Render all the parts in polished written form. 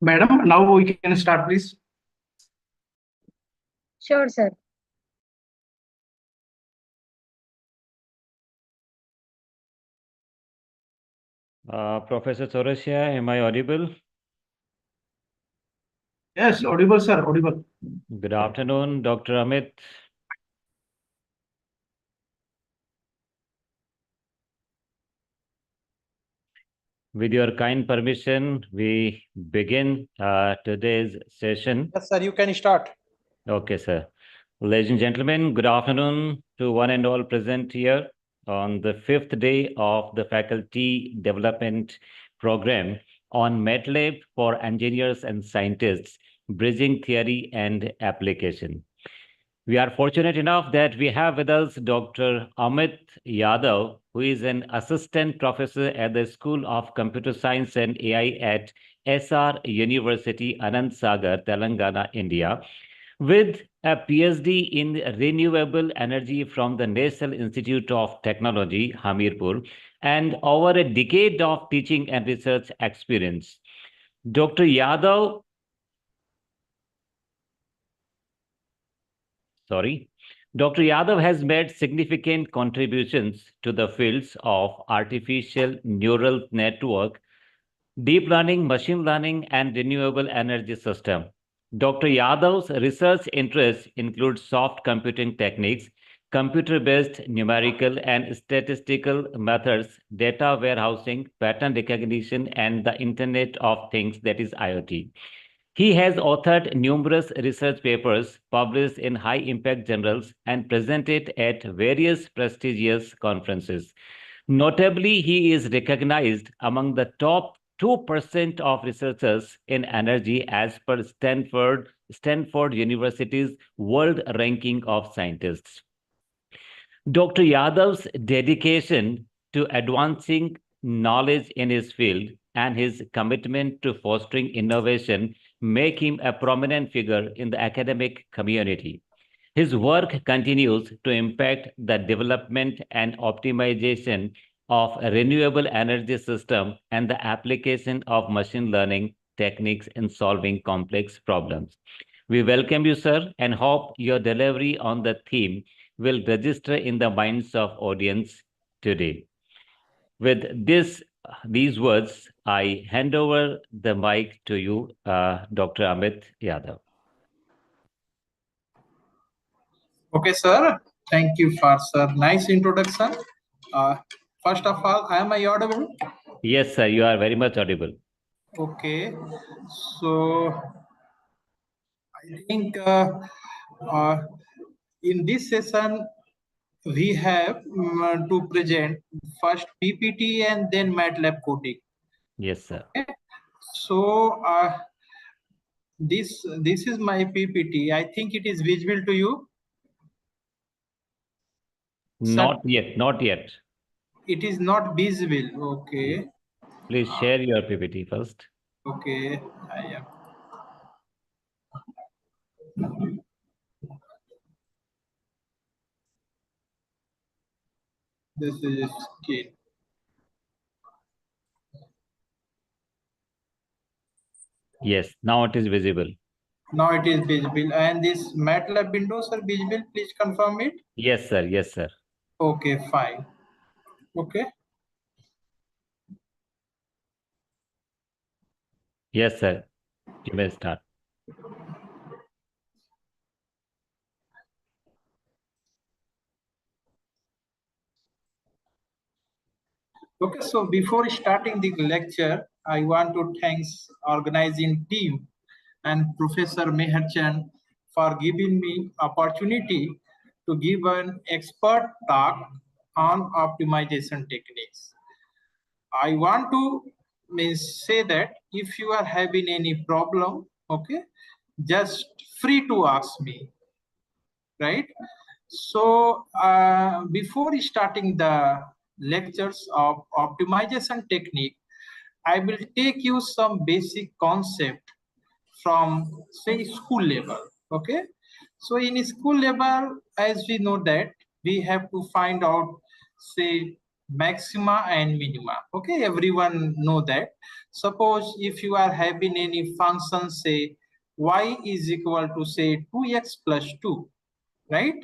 Madam, now we can start, please. Sure, sir. Professor Chaurasia, am I audible? Yes, audible, sir, audible. Good afternoon, Dr. Amit. With your kind permission, we begin today's session. Yes, sir, you can start. Okay, sir. Ladies and gentlemen, good afternoon to one and all present here on the 5th day of the faculty development program on MATLAB for engineers and scientists, bridging theory and application. We are fortunate enough that we have with us Dr. Amit Yadav, who is an assistant professor at the School of Computer Science and AI at SR University, Anand Sagar, Telangana, India, with a PhD in renewable energy from the National Institute of Technology, Hamirpur, and over a decade of teaching and research experience. Dr. Yadav Dr. Yadav has made significant contributions to the fields of artificial neural network, deep learning, machine learning, and renewable energy system. Dr. Yadav's research interests include soft computing techniques, computer-based numerical and statistical methods, data warehousing, pattern recognition, and the Internet of Things, that is IoT. He has authored numerous research papers published in high-impact journals and presented at various prestigious conferences. Notably, he is recognized among the top 2% of researchers in energy as per Stanford University's World Ranking of Scientists. Dr. Yadav's dedication to advancing knowledge in his field and his commitment to fostering innovation make him a prominent figure in the academic community. His work continues to impact the development and optimization of a renewable energy system and the application of machine learning techniques in solving complex problems. We welcome you, sir, and hope your delivery on the theme will register in the minds of audience today. With these words, I hand over the mic to you, Dr. Amit Yadav. Okay, sir. Thank you for sir. Nice introduction. First of all, am I audible? Yes, sir. You are very much audible. Okay. So I think in this session we have to present first PPT and then MATLAB coding. Yes, sir. Okay. So this is my PPT. I think it is visible to you. Not yet, not yet. It is not visible. Okay. Please share your PPT first. Okay, I am. This is screen. Yes, now it is visible. Now it is visible. And this MATLAB windows are visible. Please confirm it. Yes, sir. Yes, sir. Okay, fine. Okay. Yes, sir. You may start. Okay, so before starting the lecture, I want to thank organizing team and Professor Meherchan for giving me opportunity to give an expert talk on optimization techniques. I want to say that if you are having any problem, okay, just free to ask me, right? So before starting the lectures of optimization technique, I will take you some basic concept from say school level. Okay, so in school level, as we know that we have to find out say maxima and minima. Okay, everyone know that. Suppose if you are having any function, say y is equal to say 2x plus 2, right?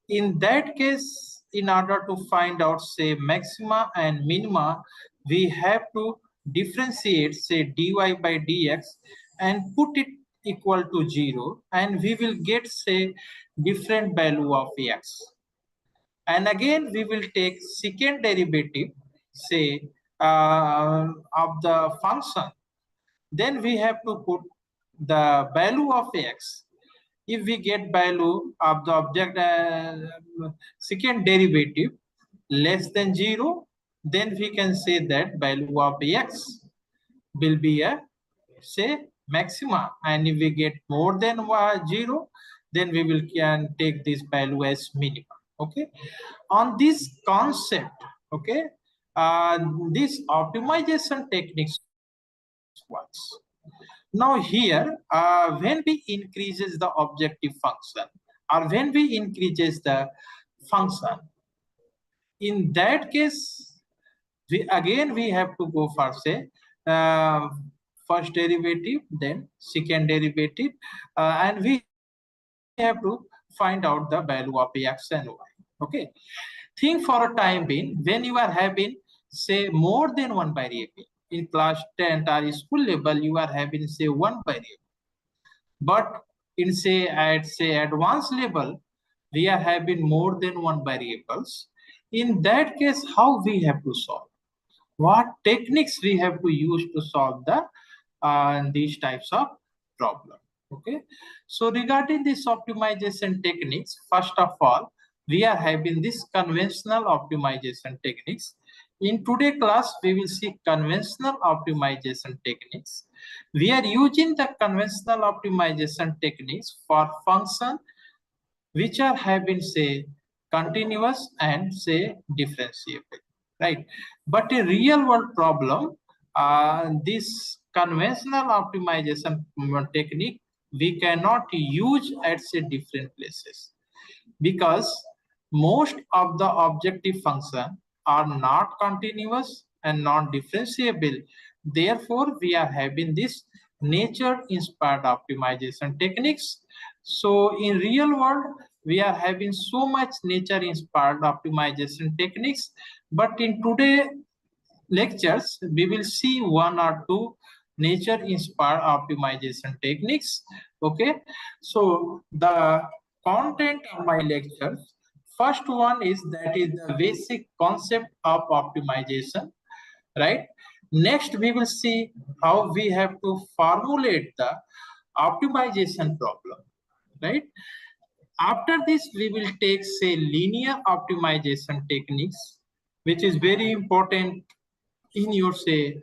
In that case, in order to find out say maxima and minima, we have to differentiate say dy by dx and put it equal to 0, and we will get say different value of x. And again we will take second derivative say of the function. Then we have to put the value of x. If we get value of the object second derivative less than 0, then we can say that value of x will be a say maxima, and if we get more than 0, then we will can take this value as minima. Okay, on this concept, okay, this optimization techniques works. Now here, when we increases the objective function or when we increases the function, in that case, we have to go for say first derivative, then second derivative, and we have to find out the value of x and y. Okay, think for a time being when you are having say more than one variable. In class 10 or school level, you are having say one variable. But in say advanced level, we are having more than one variables. In that case, how we have to solve? What techniques we have to use to solve the these types of problem? Okay. So regarding this optimization techniques, first of all, we are having this conventional optimization techniques. In today class, we will see conventional optimization techniques. We are using the conventional optimization techniques for function which are having say continuous and say differentiable, right? But a real world problem, this conventional optimization technique we cannot use at say different places, because most of the objective function are not continuous and non-differentiable. Therefore, we are having this nature-inspired optimization techniques. So in real world, we are having so much nature-inspired optimization techniques, but in today lectures, we will see one or two nature-inspired optimization techniques. Okay, so the content of my lectures, first one is that is the basic concept of optimization, right? Next, we will see how we have to formulate the optimization problem, right? After this, we will take say linear optimization techniques, which is very important in your say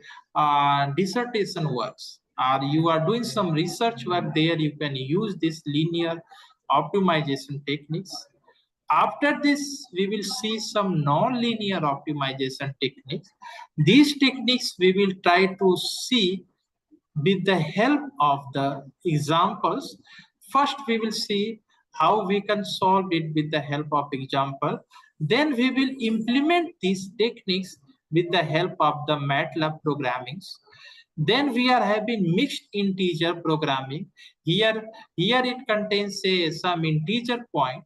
dissertation works, or you are doing some research work there, you can use this linear optimization techniques. After this, we will see some non-linear optimization techniques. These techniques we will try to see with the help of the examples. First, we will see how we can solve it with the help of example. Then we will implement these techniques with the help of the MATLAB programmings. Then we are having mixed integer programming. Here it contains say some integer point,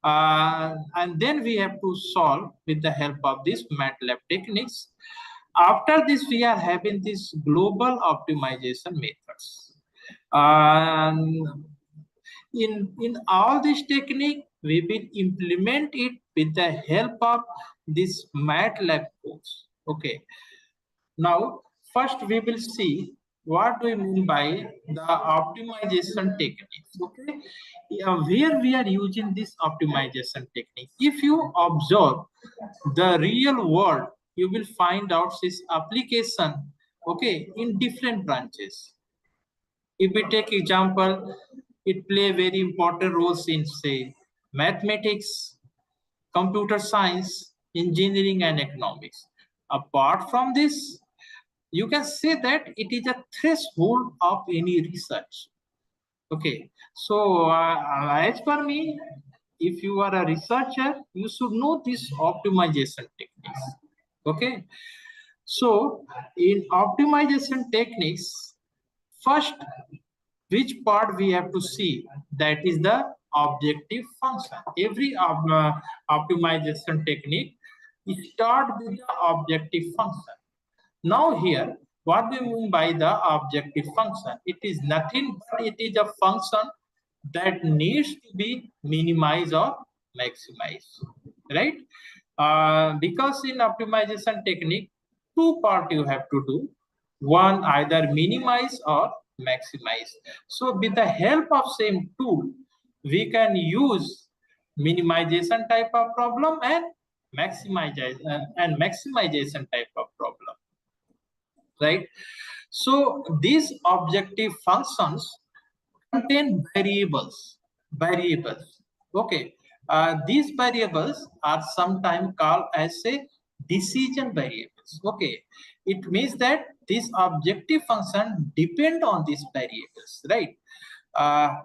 and then we have to solve with the help of this MATLAB techniques. After this, we are having this global optimization methods. In all this technique, we will implement it with the help of this MATLAB course. Okay. Now, first we will see what we mean by the optimization techniques. Okay, where we are using this optimization technique. If you observe the real world, you will find out this application, okay, in different branches. If we take example, it play very important roles in say mathematics, computer science, engineering, and economics. Apart from this, you can say that it is a threshold of any research. Okay, so as per me, if you are a researcher, you should know these optimization techniques. Okay. So in optimization techniques, first, which part we have to see, that is the objective function. Every optimization technique start with the objective function. Now here, what we mean by the objective function? It is nothing but it is a function that needs to be minimized or maximized, right? Because in optimization technique, two part you have to do. One, either minimize or maximize. So with the help of same tool, we can use minimization type of problem and maximization type of problem, right? So these objective functions contain variables. Okay. These variables are sometimes called as a decision variables. Okay. It means that this objective function depend on these variables, right? Uh,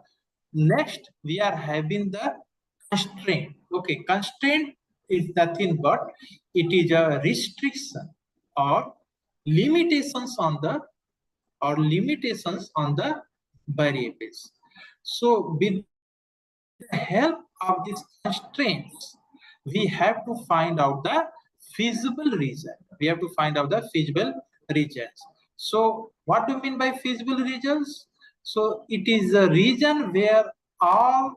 Next, we are having the constraint. Okay, constraint is nothing but it is a restriction or limitations on the variables. So with the help of these constraints, we have to find out the feasible region. We have to find out the feasible regions. So what do you mean by feasible regions? So it is a region where all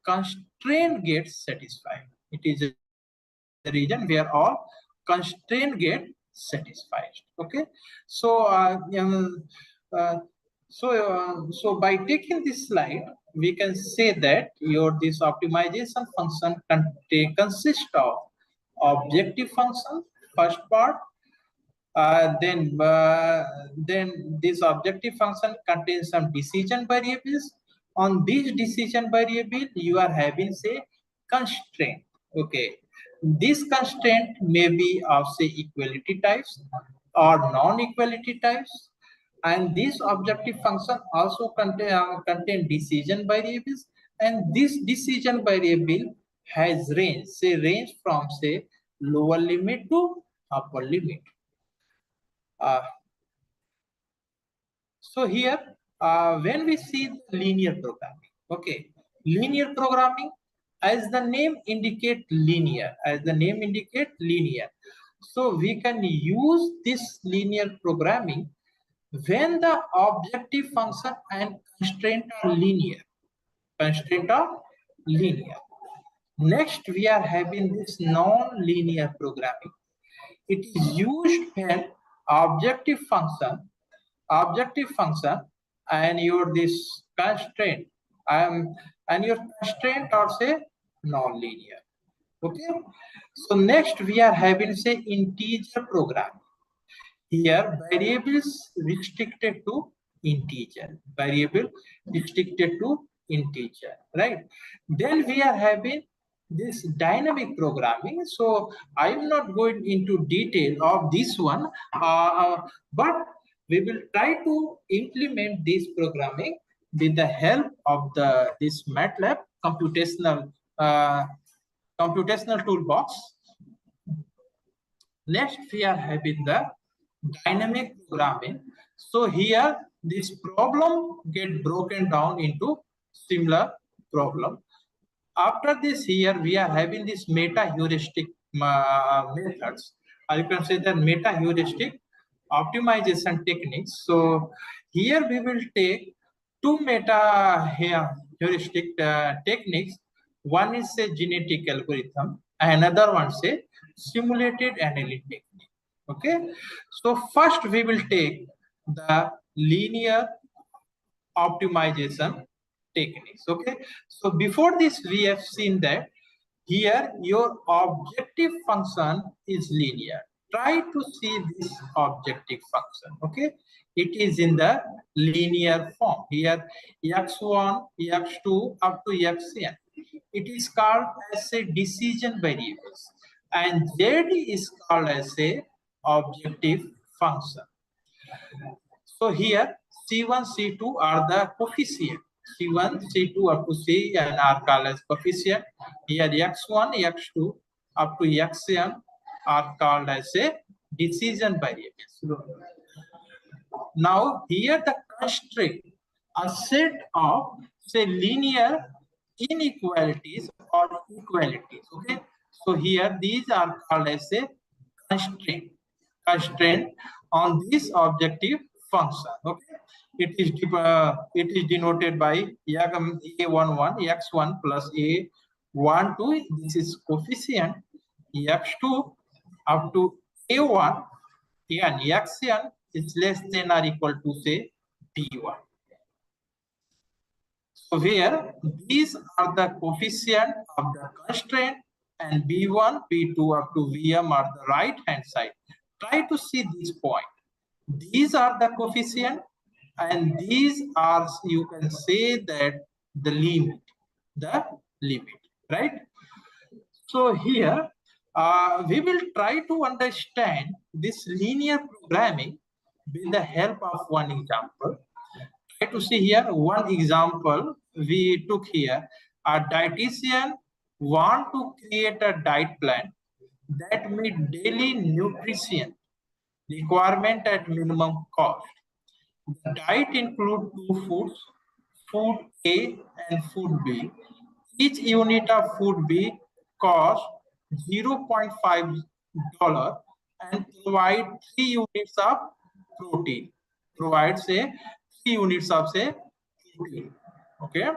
constraint gets satisfied. It is a region where all constraint get satisfied. Okay. So uh, so by taking this slide, we can say that this optimization function consists of objective function, first part. Then this objective function contains some decision variables. On these decision variable, you are having say constraint. Okay, this constraint may be of say equality types or non-equality types, and this objective function also contain decision variables, and this decision variable has range from say lower limit to upper limit. So here, when we see linear programming, okay, linear programming, as the name indicate linear, So we can use this linear programming when the objective function and constraint are linear. Next, we are having this non-linear programming. It is used when objective function and your this constraint and your constraint are say non-linear. Okay. So next we are having say integer programming. Here variables restricted to integer. Right? Then we are having this dynamic programming. So I am not going into detail of this one, but we will try to implement this programming with the help of this MATLAB computational toolbox. Next, we are having the dynamic programming. So here, this problem get broken down into similar problem. After this, here we are having this meta heuristic methods. You can say that meta heuristic optimization techniques. So here we will take two meta heuristic techniques. One is a genetic algorithm, another one say simulated annealing technique. Okay, so first we will take the linear optimization techniques. Okay, so before this we have seen that here your objective function is linear. Try to see this objective function. Okay, it is in the linear form. Here x1, x2 up to xn. It is called as a decision variables, and z is called as a objective function. So here C1, C2 are the coefficient. C1, C2 up to Cn are called as coefficient. Here x1, x2 up to xn are called as a decision variables. Now here the constraint, a set of say linear inequalities or equalities. Okay, so here these are called as a constraint on this objective function. Okay, it is denoted by a11 x1 plus a12. This is coefficient x2 up to a1 and xn is less than or equal to say b1. So here these are the coefficient of the constraint, and b1, b2 up to vm are the right hand side. Try to see this point. These are the coefficient, and these are, you can say that the limit, right? So here we will try to understand this linear programming with the help of one example. Try to see here one example we took here. A dietitian want to create a diet plan that meet daily nutrition requirement at minimum cost. The diet include two foods, food A and food B. Each unit of food B costs $0.5 and provide 3 units of protein. Provide say 3 units of say protein. Okay.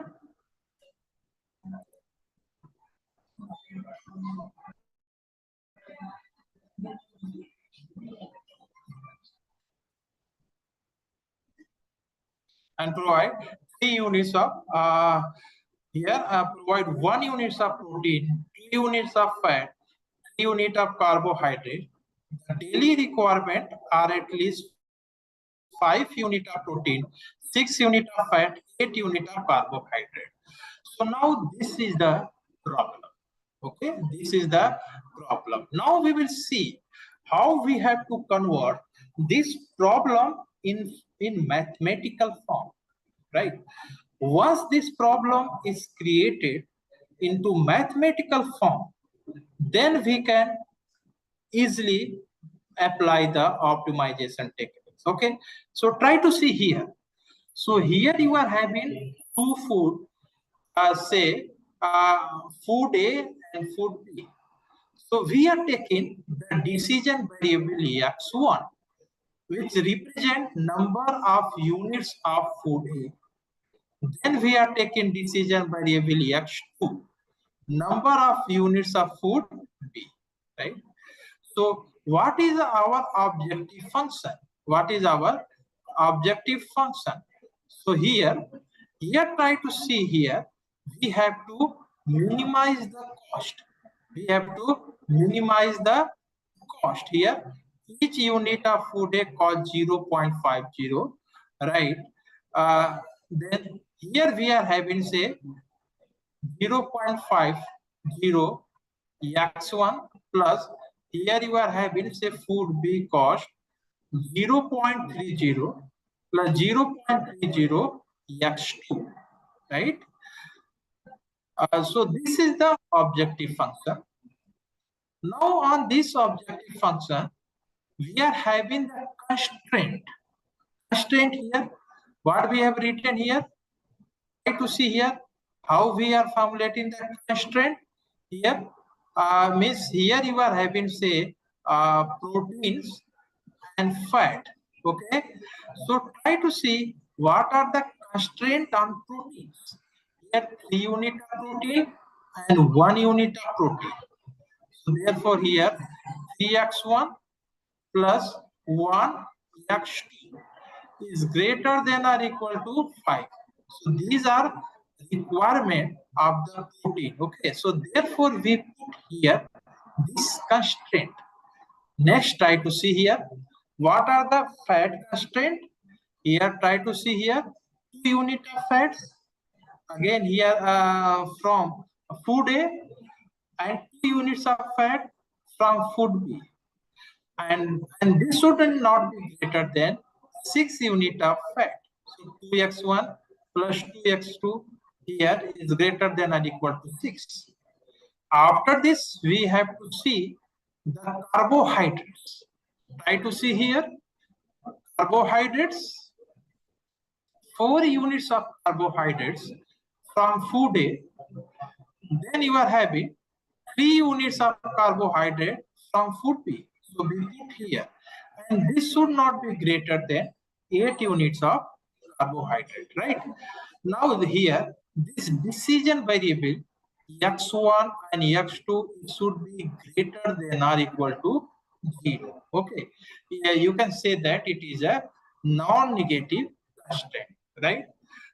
And provide 3 units of provide 1 units of protein, 2 units of fat, 3 units of carbohydrate. The daily requirement are at least 5 units of protein, 6 units of fat, 8 units of carbohydrate. So now this is the problem. Okay, this is the problem. Now we will see how we have to convert this problem in mathematical form, right? Once this problem is created into mathematical form, then we can easily apply the optimization techniques. Okay, so try to see here. So here you are having two food, say food A and food B. So we are taking the decision variable x1, which represent number of units of food A. Then we are taking decision variable x2, number of units of food B, right? So what is our objective function? What is our objective function? So here try to see here, we have to minimize the cost. We have to minimize the cost here. Each unit of food A cost 0.50, right? Then here we are having say 0.50 x1 plus here you are having say food B cost 0.30 plus 0.30 x2, right? So this is the objective function. Now on this objective function, we are having the constraint. Constraint here, what we have written here, try to see here how we are formulating the constraint here. Means here you are having say proteins and fat. Okay, so try to see what are the constraint on proteins. Here 3 unit of protein and 1 unit of protein. So therefore here 3x1 plus 1x2 is greater than or equal to 5. So these are requirement of the protein. Okay, so therefore we put here this constraint. Next, try to see here what are the fat constraint. Here try to see here 2 unit of fats. Again here from food A and 2 units of fat from food B. And this should not be greater than 6 unit of fat. So 2x1 plus 2x2 here is greater than or equal to 6. After this, we have to see the carbohydrates. Try to see here, carbohydrates, 4 units of carbohydrates from food A. Then you are having 3 units of carbohydrate from food B. So we put here. And this should not be greater than 8 units of carbohydrate, right? Now here, this decision variable x1 and x2 should be greater than or equal to 0. Okay. Yeah, you can say that it is a non-negative constraint, right?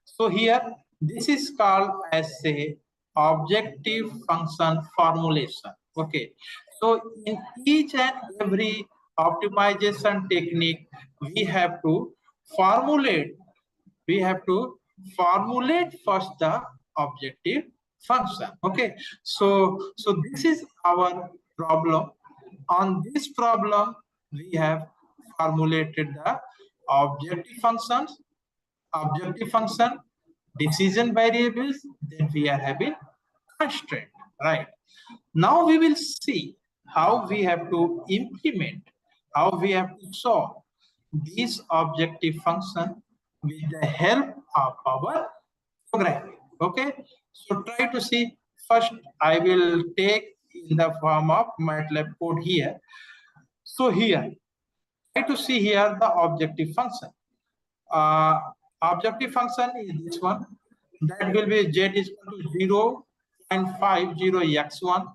So here, this is called as a objective function formulation. Okay. So in each and every optimization technique, we have to formulate first the objective function. Okay, so this is our problem. On this problem we have formulated the objective functions, decision variables, then we are having constraint, right? Now we will see how we have to implement, how we have to solve these objective function with the help of our programming. Okay, so try to see. First, I will take in the form of MATLAB code here. So here, try to see here the objective function. Objective function is this one. That will be z is equal to 0.50 x1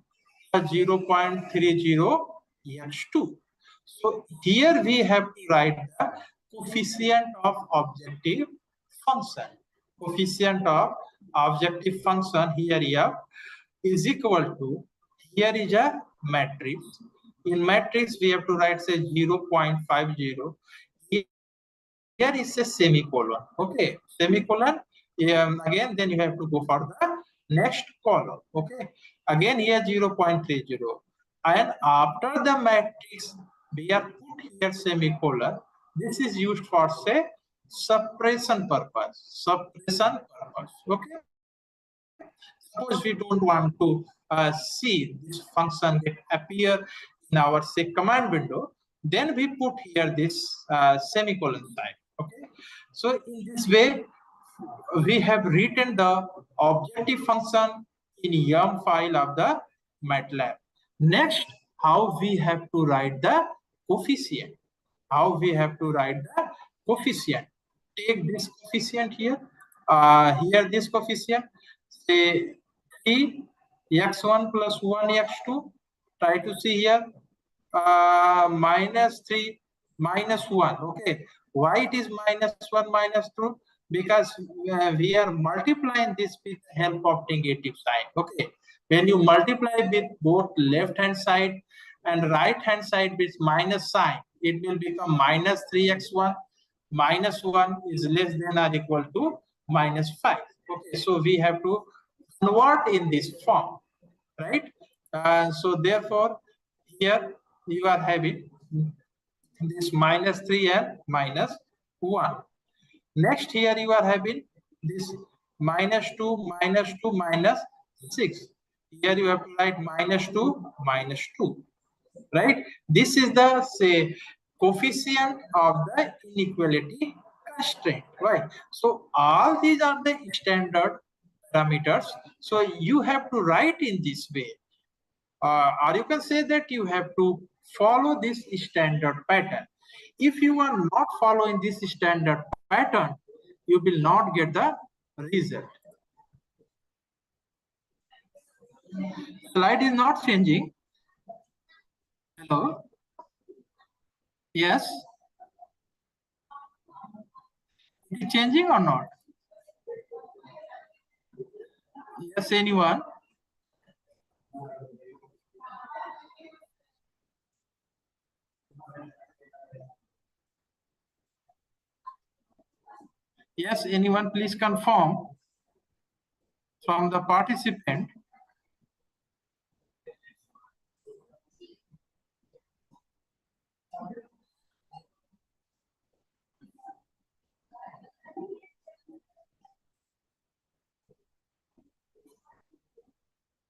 plus 0.30 x2. So here we have to write the coefficient of objective function. Coefficient of objective function here is equal to, here is a matrix. In matrix we have to write say 0.50. Here is a semicolon. Okay, semicolon. Again, then you have to go for the next column. Okay, again here 0.30, and after the matrix we are put here semicolon. This is used for say suppression purpose. Okay, suppose we don't want to see this function get appear in our say command window, then we put here this semicolon sign. Okay, so in this way we have written the objective function in yum file of the MATLAB. Next, how we have to write the coefficient. How we have to write the coefficient. Take this coefficient here. Here this coefficient, say 3 x1 plus 1 x2. Try to see here, minus 3 minus 1. Okay, why it is minus 1 minus 2? Because we are multiplying this with the help of negative sign. Okay, when you multiply with both left hand side and right hand side with minus sign, it will become minus 3x1. Minus 1 is less than or equal to minus 5. Okay, so we have to convert in this form, right? So therefore here you are having this minus 3 and minus 1. Next here you are having this minus 2 minus 2 minus 6. Here you have to write minus 2 minus 2, right? This is the say coefficient of the inequality constraint, right? So all these are the standard parameters. So you have to write in this way, or you can say that you have to follow this standard pattern. If you are not following this standard pattern, you will not get the result. Slide is not changing. Hello? Yes? It is changing or not? Yes, anyone? Yes, anyone please confirm from the participant.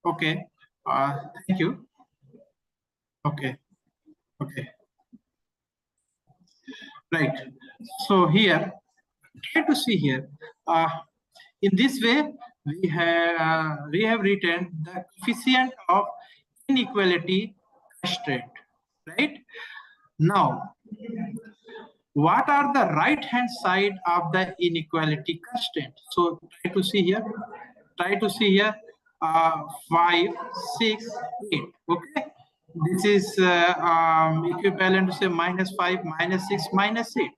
Okay, thank you. Okay. Okay, right. So here, try to see here. In this way, we have written the coefficient of inequality constraint, right? Now, what are the right hand side of the inequality constraint? So try to see here. Try to see here. 5, 6, 8. Okay. This is equivalent to say -5, -6, -8.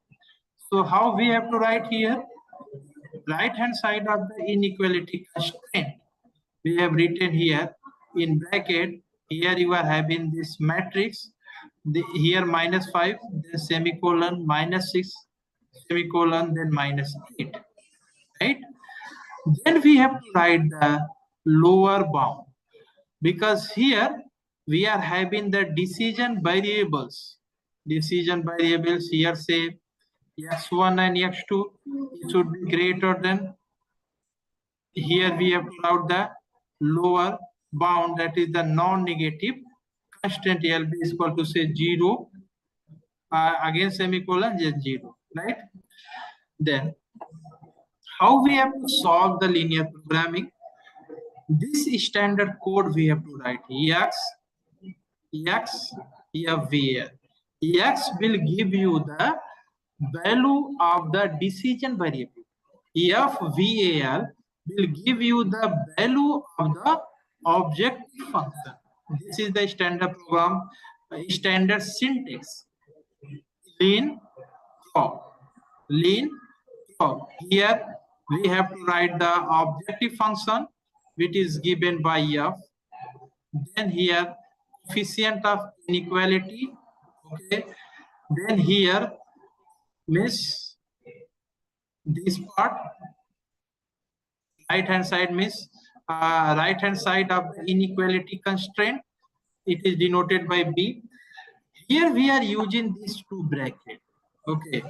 So how we have to write here? Right hand side of the inequality constraint. We have written here in bracket. Here you are having this matrix. Here -5, then semicolon, -6, semicolon, then -8. Right? Then we have to write the lower bound, because here we are having the decision variables. Decision variables here say x1 and x2, it should be greater than. Here we have to write the lower bound, that is the non-negative constant LB is equal to say 0, again semicolon, just 0, right? Then how we have to solve the linear programming? This standard code we have to write x var. X will give you the value of the decision variable. F var will give you the value of the objective function. This is the standard program, standard syntax. Lean prop. Lean prop. Here we have to write the objective function, which is given by f. Then here coefficient of inequality. Okay. Then here miss this part. Right hand side means right hand side of the inequality constraint. It is denoted by B. Here we are using these two brackets. Okay,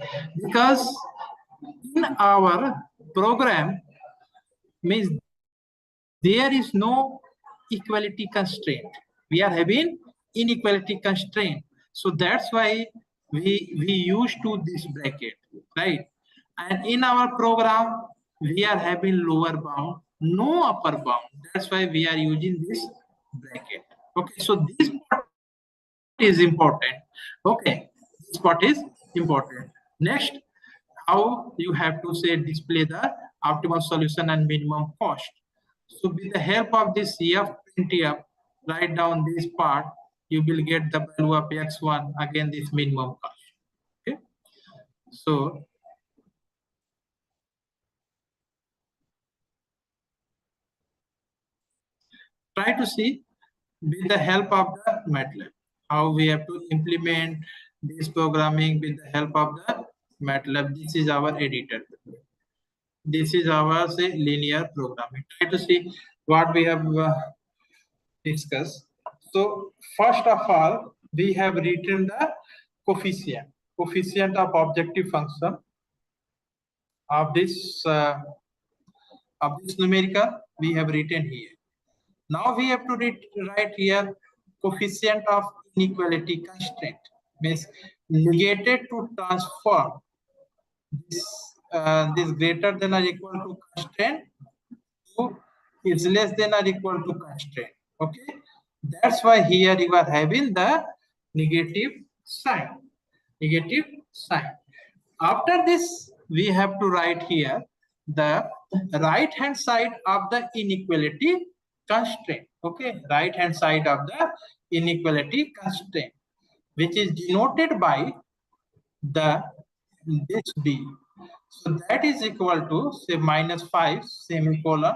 because in our program means there is no equality constraint. We are having inequality constraint. So that's why we use to this bracket, right? And in our program, we are having lower bound, no upper bound. That's why we are using this bracket. Okay, so this part is important. Okay, this part is important. Next, how you have to say display the optimal solution and minimum cost. So with the help of this f printf, write down this part, you will get the value of x1, again this minimum cost. Okay, so try to see with the help of the MATLAB how we have to implement this programming with the help of the MATLAB. This is our editor. This is our say linear programming. Try to see what we have discussed. So first of all, we have written the coefficient of objective function of this numerical. We have written here. Now we have to write here coefficient of inequality constraint, means negated to transform this this greater than or equal to constraint to is less than or equal to constraint. Okay, that's why here you are having the negative sign. Negative sign. After this, we have to write here the right hand side of the inequality constraint. Okay, right hand side of the inequality constraint, which is denoted by the this b. So that is equal to say -5 semicolon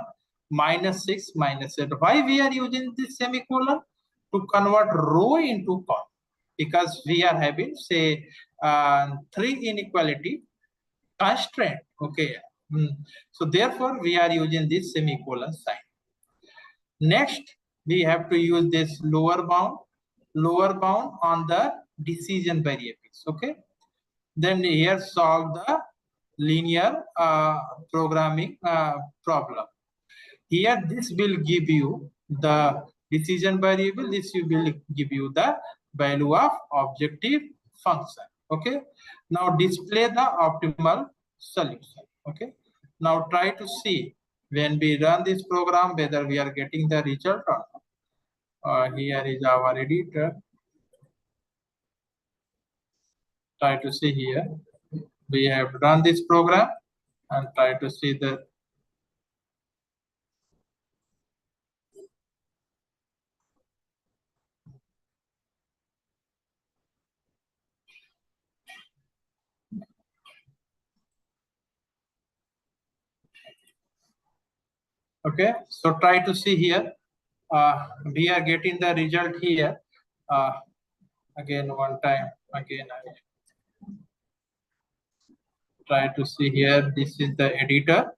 -6 -8. Why we are using this semicolon? To convert row into column, because we are having say 3 inequality constraint. Okay, so therefore we are using this semicolon sign. Next, we have to use this lower bound on the decision variables. Okay, then here solve the linear programming problem. Here this will give you the decision variable, this will give you the value of objective function. Okay, now display the optimal solution. Okay, now try to see when we run this program whether we are getting the result or not. Here is our editor. Try to see here. We have run this program and try to see the okay. So try to see here. We are getting the result here. Again, one time. Again, I try to see here. This is the editor.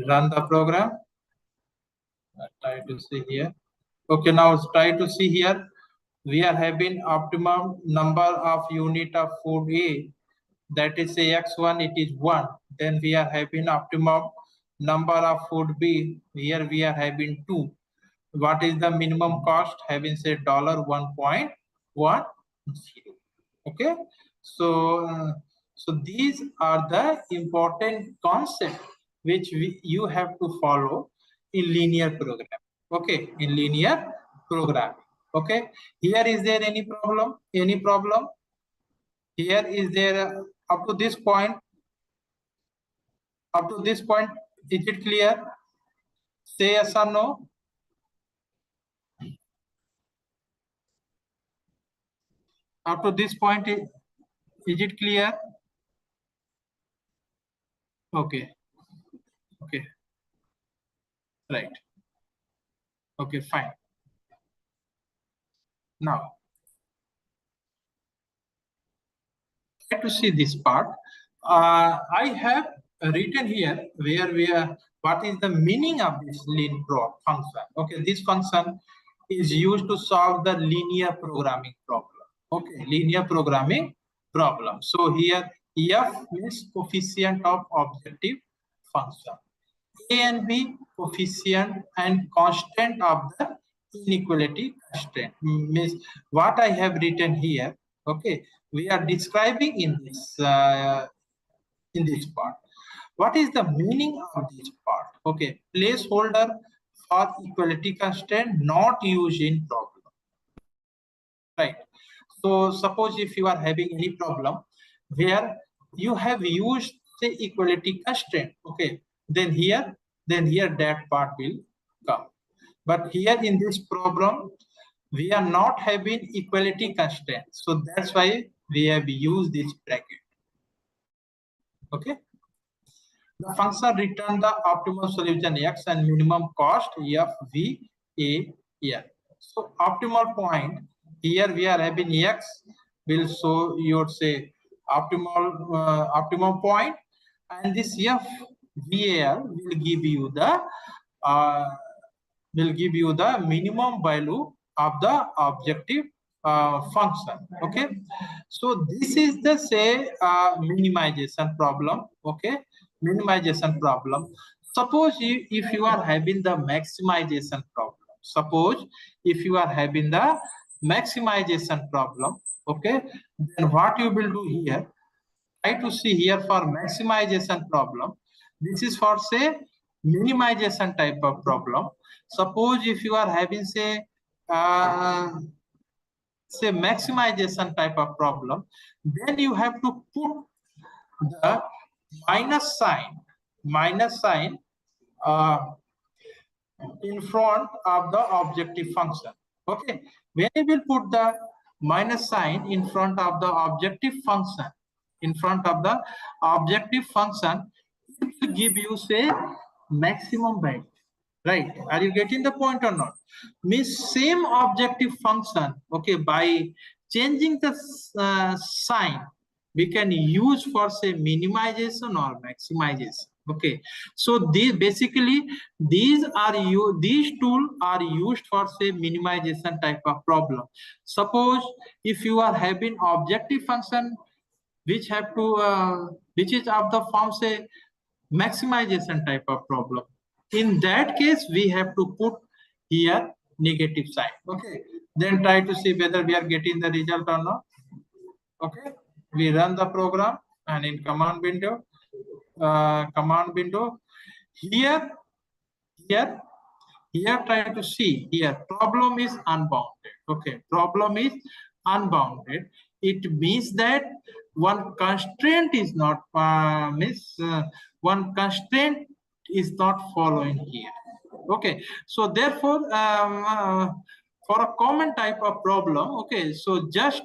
Run the program. Try to see here. Okay, now try to see here. We are having optimum number of unit of food A. That is say x1, it is 1. Then we are having optimum number of food B. Here we are having 2. What is the minimum cost? Having said $1.10. Okay, so these are the important concepts which you have to follow in linear programming. Okay, in linear programming. Okay, here is there any problem? Any problem? Here is there up to this point? Up to this point, is it clear? Say yes or no. Up to this point, is it clear? Okay. Okay. Right. Okay, fine. Now, try to see this part. I have written here where we are, what is the meaning of this line function. Okay, this function is used to solve the linear programming problem. Okay, linear programming problem. So here F means coefficient of objective function. A and B coefficient and constant of the inequality constraint. Means what I have written here. Okay, we are describing in this part. What is the meaning of this part? Okay, placeholder for equality constraint not used in problem. Right. So suppose if you are having any problem where you have used say equality constraint, okay, then here that part will come. But here in this problem, we are not having equality constraint. So that's why we have used this bracket. Okay. The function return the optimal solution x and minimum cost f v a here. So optimal point here we are having x will show your say optimum point, and this f val will give you the minimum value of the objective function. Okay, so this is the say minimization problem. Okay, minimization problem. Suppose if you are having the maximization problem. Suppose if you are having the maximization problem, okay, then what you will do here, try to see here for maximization problem. This is for say minimization type of problem. Suppose if you are having say maximization type of problem, then you have to put the minus sign in front of the objective function. Okay, when you will put the minus sign in front of the objective function, it will give you say maximum value. Right, are you getting the point or not? Means same objective function, okay, by changing the sign we can use for say minimization or maximization. Okay, so these tools are used for say minimization type of problem. Suppose if you are having objective function which have to which is of the form say maximization type of problem, in that case we have to put here negative sign. Okay, Then try to see whether we are getting the result or not. Okay, we run the program and in command window, here try to see here problem is unbounded. Okay, problem is unbounded. It means that one constraint is not one constraint is not following here. Okay, so therefore for a common type of problem, okay, so just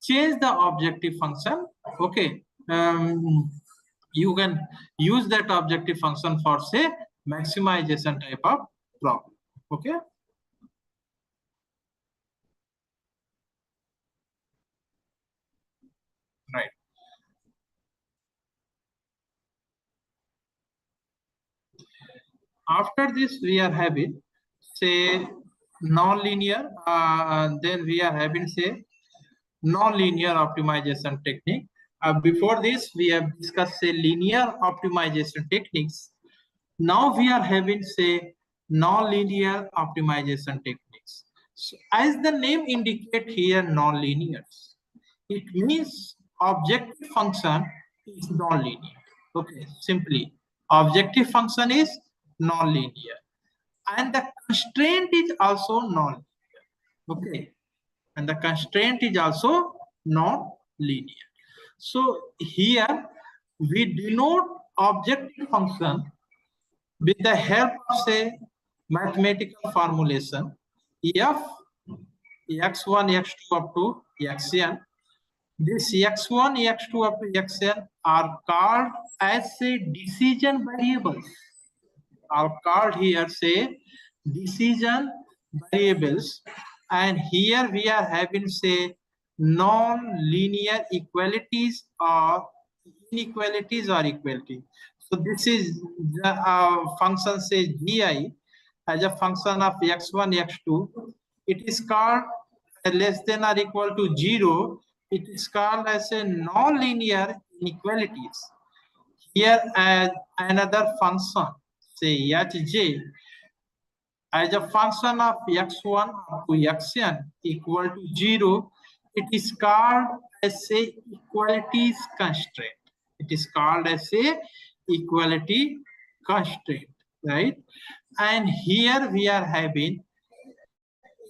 change the objective function. Okay, you can use that objective function for say maximization type of problem. Okay, right. After this we are having say nonlinear, then we are having say nonlinear optimization technique. Before this we have discussed say linear optimization techniques. Now we are having say nonlinear optimization techniques. So as the name indicate here, nonlinear, it means objective function is nonlinear. Okay, simply objective function is nonlinear and the constraint is also nonlinear. Okay, and the constraint is also non-linear. So here we denote objective function with the help of say mathematical formulation f x1 x2 up to xn. This x1 x2 up to xn are called as say decision variables, are called here say decision variables, and here we are having say non-linear equalities or inequalities or equality. So this is the function say gi as a function of x1 x2. It is called less than or equal to 0. It is called as a non-linear inequalities. Here as another function say hj as a function of x1 up to xn equal to 0, it is called as a equalities constraint. It is called as a equality constraint, right? And here we are having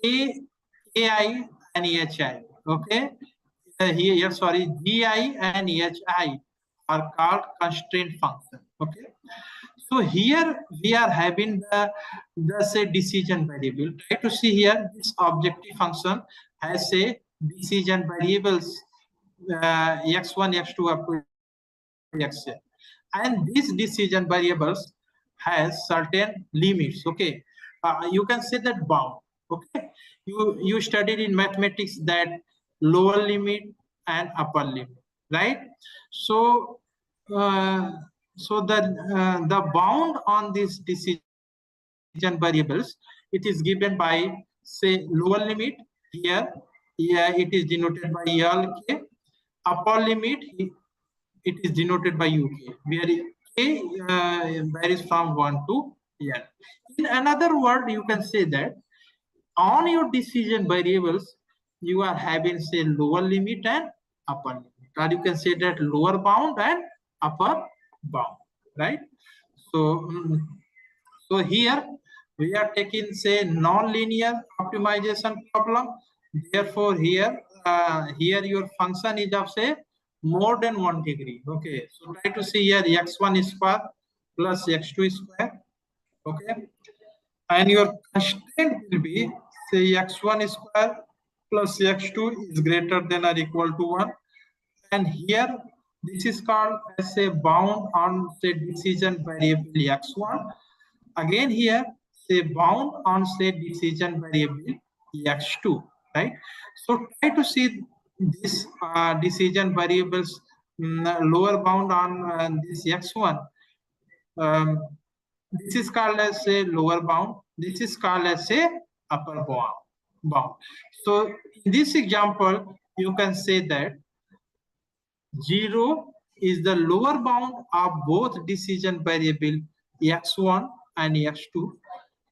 ai and hi. Okay, here sorry, gi and hi are called constraint function. Okay, so here we are having the say decision variable. Try to see here this objective function has a decision variables x1 x2 up to xn, and these decision variables has certain limits. Okay, you can say that bound. Okay, you studied in mathematics that lower limit and upper limit, right? So so the bound on these decision variables, it is given by say lower limit here, it is denoted by LK. Upper limit, it is denoted by UK, where K varies from 1 to N. In another word, you can say that on your decision variables, you are having say lower limit and upper limit, or you can say that lower bound and upper bound, right? So so here we are taking say non-linear optimization problem. Therefore here here your function is of say more than 1 degree. Okay, so try to see here x1 square plus x2 square. Okay, and your constraint will be say x1 square plus x2 is greater than or equal to 1, and here this is called as a bound on say decision variable x1. Again here say bound on say decision variable x2, right? So try to see this decision variables lower bound on this x1. This is called as a lower bound. This is called as a upper bound. So in this example, you can say that 0 is the lower bound of both decision variable x1 and x2,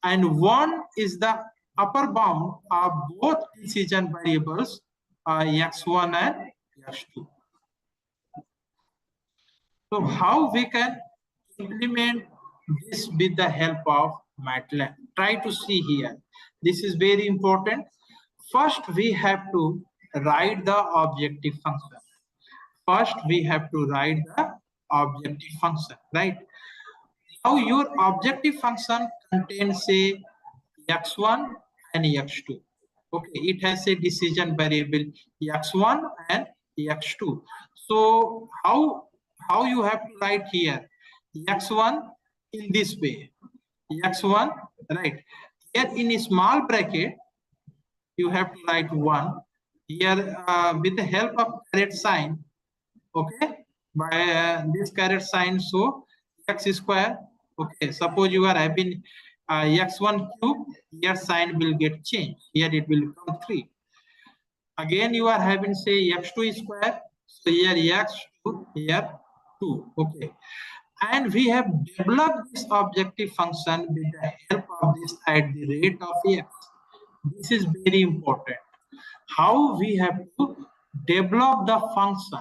and 1 is the upper bound of both decision variables x1 and x2. So how we can implement this with the help of MATLAB? Try to see here. This is very important. First, we have to write the objective function. First, we have to write the objective function, right? Now, your objective function contains, say, x1 and x2. Okay, it has a decision variable x1 and x2. So how you have to write here x1 in this way, x1, right? Here in a small bracket you have to write 1 here with the help of caret sign. Okay, by this caret sign, so x square. Okay, suppose you are having x1 cube, here sign will get changed, here it will become 3. Again you are having, say, x2 square, so here x2, here 2. Okay, and we have developed this objective function with the help of this at the rate of x. This is very important. How we have to develop the function.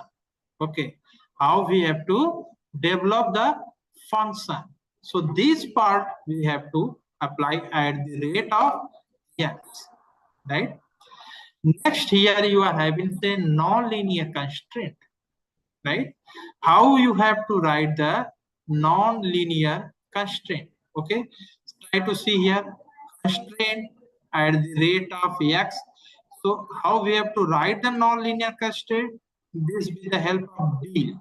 Okay, how we have to develop the function. So this part we have to apply at the rate of x, right? Next, here you are having, say, non-linear constraint, right? How you have to write the non-linear constraint? Okay, try to see here, constraint at the rate of x. So how we have to write the non-linear constraint? This with the help of deal.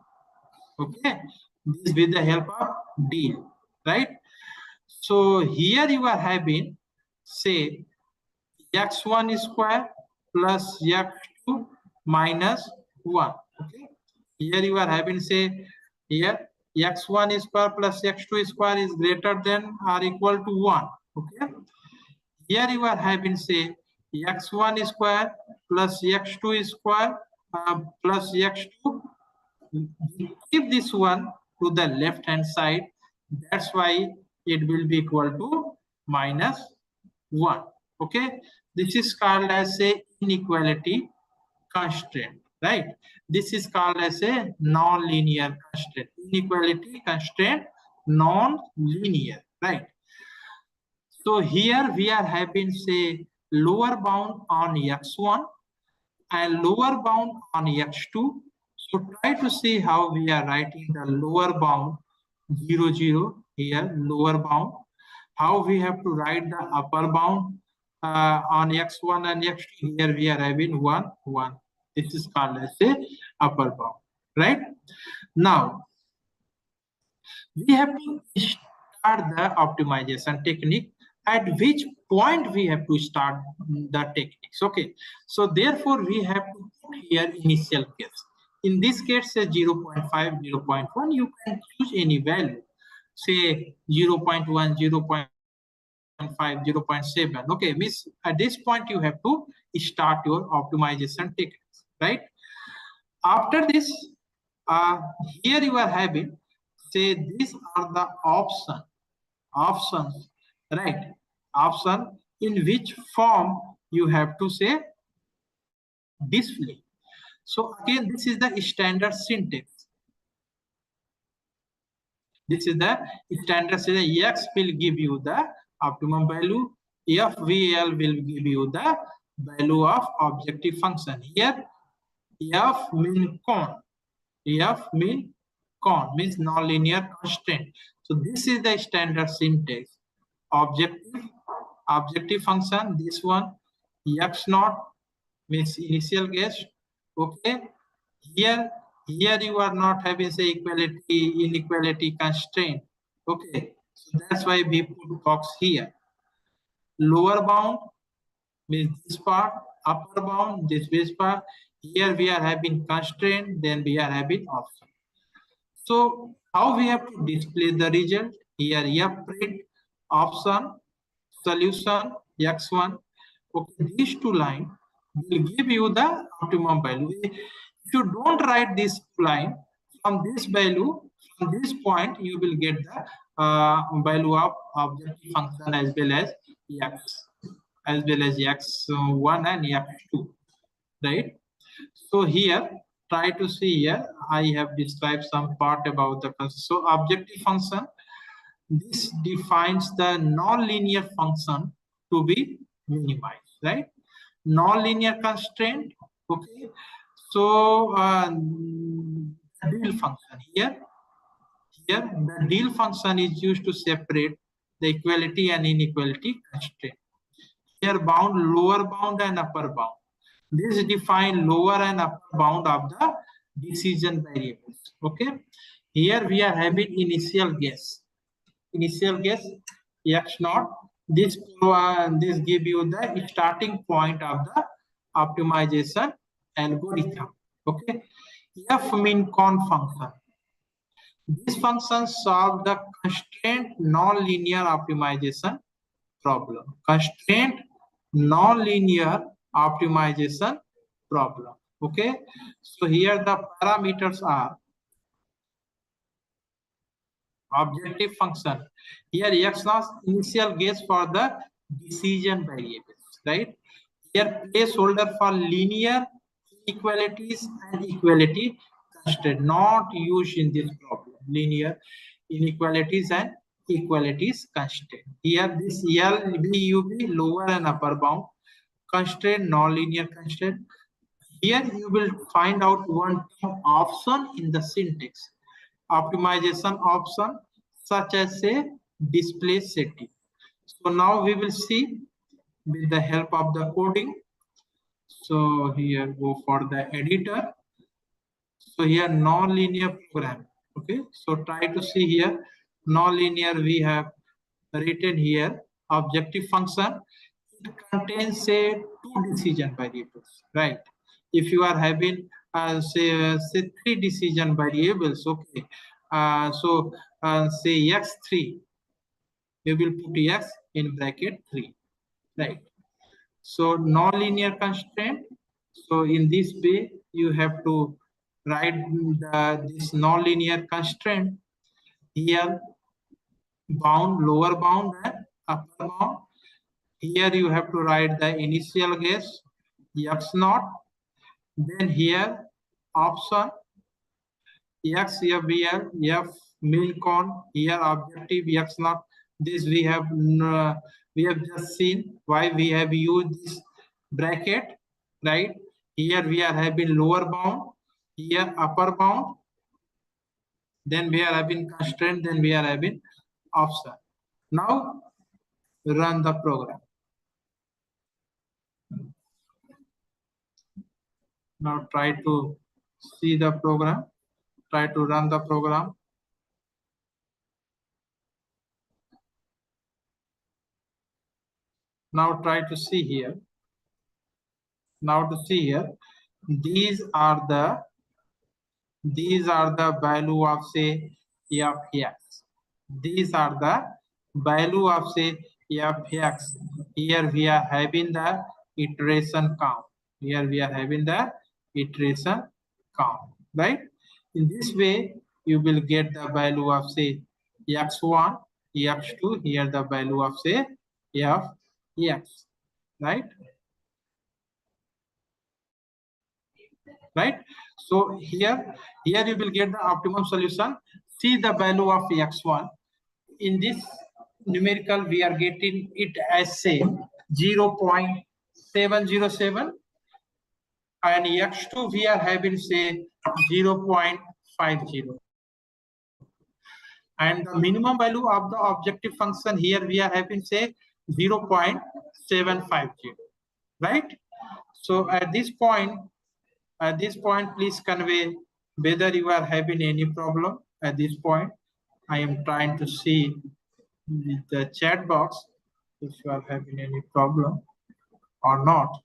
Okay, this with the help of deal, right? So here you are having, say, x1 square plus x2 minus 1. Okay, here you are having, say, here x1 square plus x2 square is greater than or equal to 1. Okay, here you are having, say, x1 square plus x2 square plus x2. Keep this one to the left hand side. That's why it will be equal to minus 1. Okay, this is called as a inequality constraint, right? This is called as a non-linear constraint. Inequality constraint, non-linear, right? So here we are having, say, lower bound on x1 and lower bound on x2. So try to see how we are writing the lower bound 0, 0 here, lower bound. How we have to write the upper bound on x1 and x2. Here we are having 1, 1. This is called as a upper bound, right? Now, we have to start the optimization technique. At which point we have to start the techniques. Okay, so therefore we have to put here initial case. In this case, say 0.5, 0.1, you can choose any value, say 0.1, 0.5, 0.7. Okay, means at this point you have to start your optimization techniques, right? After this, here you are having, say, these are the options, right? Option in which form you have to, say, display. So again, this is the standard syntax. This is the standard syntax. X will give you the optimum value. FVL will give you the value of objective function. Here, F mean con. F mean con means nonlinear constraint. So this is the standard syntax. Objective function, this one, x naught means initial guess. Okay, here you are not having, say, inequality constraint. Okay, so that's why we put box here. Lower bound means this part, upper bound this part. Here we are having constraint, then we are having option. So how we have to display the result? Here F print option solution x1. Okay, these two lines will give you the optimum value. If you don't write this line, from this value, from this point, you will get the value of objective function as well as x. as well as x1 and x2, right? So here, try to see here, I have described some part about the so objective function. This defines the nonlinear function to be minimized, right? Nonlinear constraint, okay? So deal function here the deal function is used to separate the equality and inequality constraint. Here bound, lower bound and upper bound. This define lower and upper bound of the decision variables. Okay. Here we are having initial guess. Initial guess x naught. This give you the starting point of the optimization algorithm. Okay. F min con function. This function solve the constraint nonlinear optimization problem. Constraint nonlinear optimization problem. Okay. So here the parameters are objective function. Here x naught initial guess for the decision variables, right? Here placeholder for linear inequalities and equality constraint not used in this problem. Linear inequalities and equalities constraint. Here this LBUB lower and upper bound constraint, nonlinear constraint. Here you will find out one option in the syntax. Optimization option such as a display setting. So now we will see with the help of the coding. So here go for the editor. So here nonlinear program. Okay, so try to see here nonlinear we have written here objective function. It contains say two decision variables, right? If you are having say three decision variables, okay. Say x3, you will put x in bracket 3, right? So nonlinear constraint. So in this way, you have to write this nonlinear constraint here, bound, lower bound and upper bound. Here you have to write the initial guess, x naught. Then here option x f min con. Here objective x naught. This we have just seen why we have used this bracket, right? Here we are having lower bound, here upper bound, then we are having constraint, then we are having option. Now run the program. Now try to see the program, try to run the program. Now try to see here. Now to see here, these are the value of say f(x). These are the value of say f(x). Here we are having the iteration count. Here we are having the iteration count, right? In this way, you will get the value of say x1, x2. Here the value of say f(x), right? Right. So here you will get the optimum solution. See the value of x1 in this numerical, we are getting it as say 0.707, and x2 we are having say 0.50, and the minimum value of the objective function here we are having say 0.750, right? So at this point, please convey whether you are having any problem at this point. I am trying to see with the chat box if you are having any problem or not.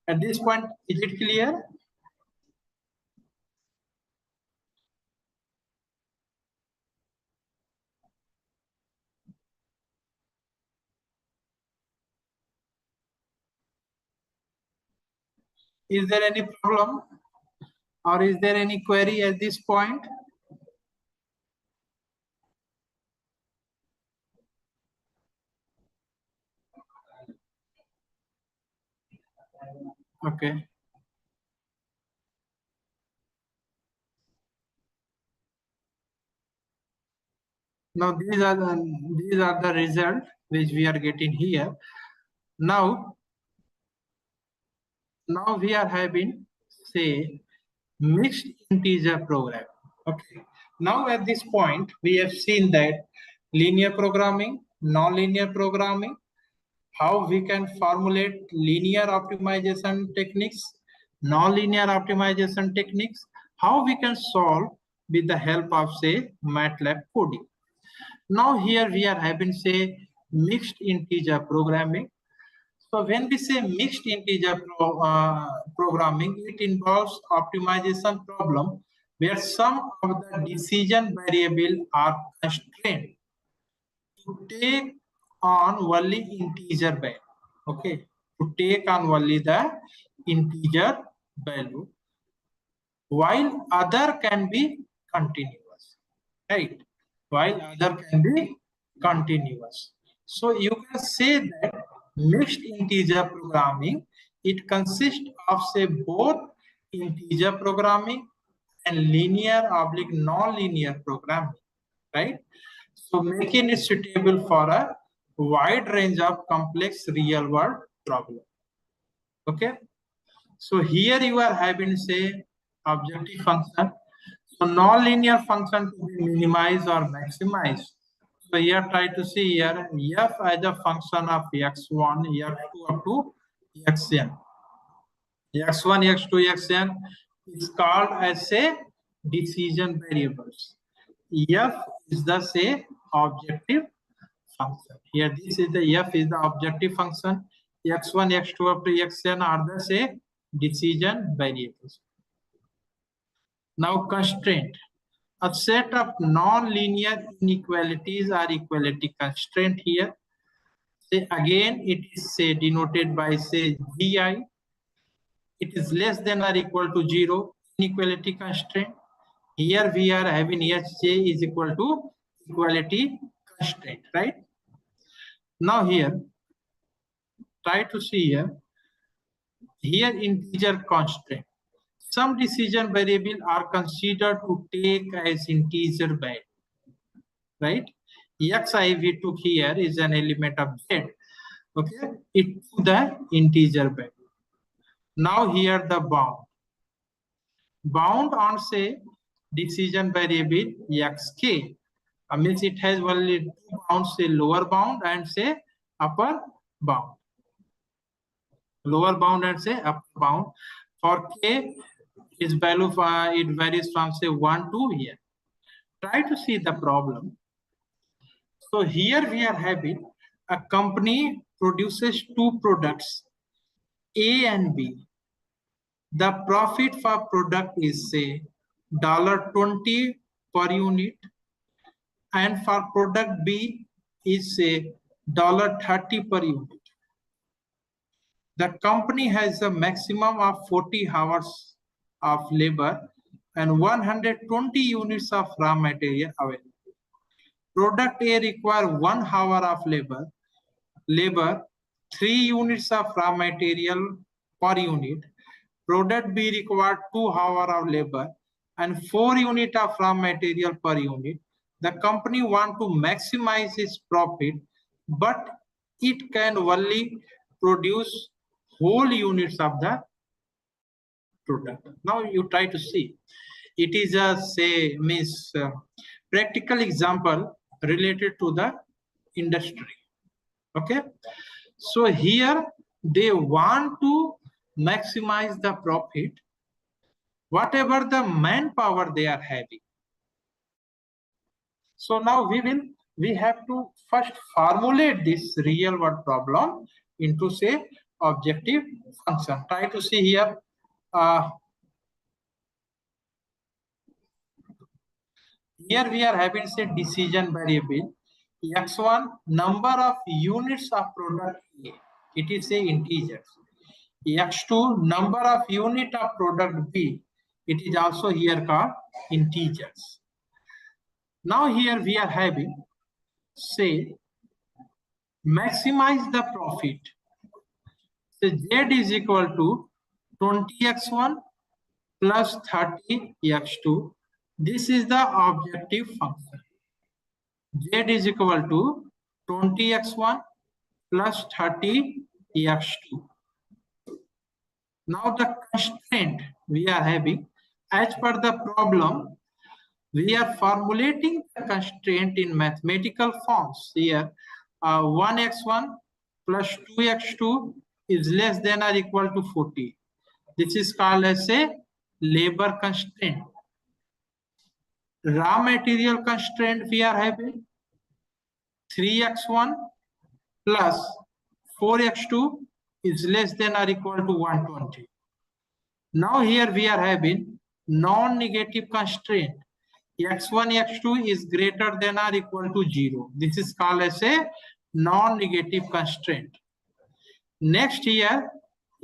At this point, is it clear? Is there any problem or is there any query at this point? Okay. Now these are the result which we are getting here. Now we are having, say, mixed integer program. Okay. Now at this point we have seen that linear programming, nonlinear programming, how we can formulate linear optimization techniques, nonlinear optimization techniques, how we can solve with the help of, say, MATLAB coding. Now here we are having, say, mixed integer programming. So when we say mixed integer programming, it involves optimization problem where some of the decision variable are constrained to take on only integer value. Okay, to take on only the integer value, while other can be continuous, right? While other can be continuous. So you can say that mixed integer programming, it consists of, say, both integer programming and linear oblique non-linear programming, right? So making it suitable for a wide range of complex real world problems. Okay. So here you are having, say, objective function. So non-linear function to be minimized or maximized. So here try to see here f as a function of x1, x2 up to xn. x1, x2, xn is called as, say, decision variables. F is the, say, objective function. Here this is the f is the objective function. x1, x2 up to xn are the, say, decision variables. Now constraint. A set of non-linear inequalities are equality constraint here. Say again, it is, say, denoted by, say, gi. It is less than or equal to 0, inequality constraint. Here we are having Hj is equal to equality constraint, right? Now here, try to see here. Here integer constraint. Some decision variable are considered to take as integer value, right? Xi we took here is an element of z. Okay, it took the integer value. Now here the bound. Bound on, say, decision variable xk. Means it has only two bounds, say lower bound and, say, upper bound. Lower bound and, say, upper bound. For k, its value it varies from, say, 1 to here. Try to see the problem. So here we are having a company produces two products, A and B. The profit for product is, say, $20 per unit, and for product B is, say, $30 per unit. The company has a maximum of 40 hours of labor and 120 units of raw material available. Product A require 1 hour of labor, 3 units of raw material per unit. Product B require 2 hours of labor and 4 units of raw material per unit. The company want to maximize its profit, but it can only produce whole units of the product. Now you try to see. It is a, say, practical example related to the industry. Okay. So here they want to maximize the profit, whatever the manpower they are having. So now we have to first formulate this real world problem into, say, objective function. Try to see here. Here we are having, say, decision variable x1, number of units of product A. It is, say, integers. x2, number of unit of product B. It is also here called integers. Now here we are having, say, maximize the profit. So Z is equal to 20x1 plus 30x2. This is the objective function. Z is equal to 20x1 plus 30x2. Now the constraint we are having, as per the problem, we are formulating the constraint in mathematical forms. Here, 1x1 plus 2x2 is less than or equal to 40. This is called as a labor constraint. Raw material constraint we are having 3x1 plus 4x2 is less than or equal to 120. Now here we are having non-negative constraint. X1, X2 is greater than or equal to 0. This is called as a non-negative constraint. Next here,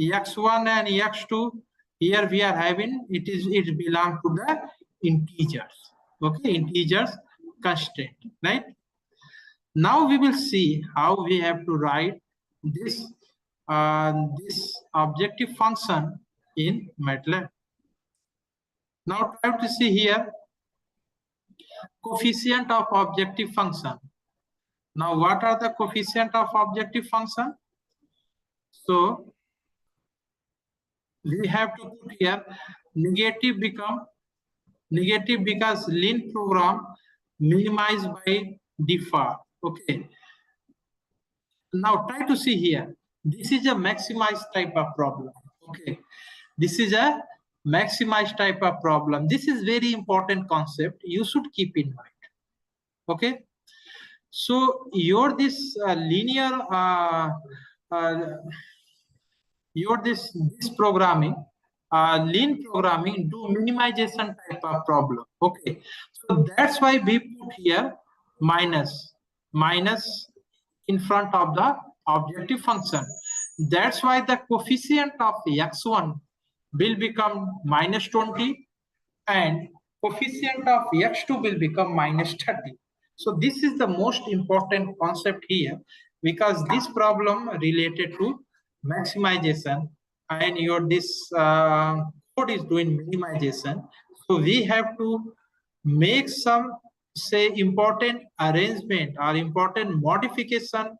X1 and X2, here we are having, it belongs to the integers. Okay, integers constraint, right? Now we will see how we have to write this objective function in MATLAB. Now try to see here coefficient of objective function. Now what are the coefficient of objective function? So we have to put here negative become negative because lean program minimized by default. Okay. Now try to see here. This is a maximized type of problem. Okay. This is a maximized type of problem. This is very important concept. You should keep in mind. Okay. So your this linear your this programming lean programming do minimization type of problem. Okay, so that's why we put here minus in front of the objective function. That's why the coefficient of x1 will become minus 20 and coefficient of x2 will become minus 30. So this is the most important concept here, because this problem related to maximization and your this code is doing minimization. So we have to make some say important arrangement or important modification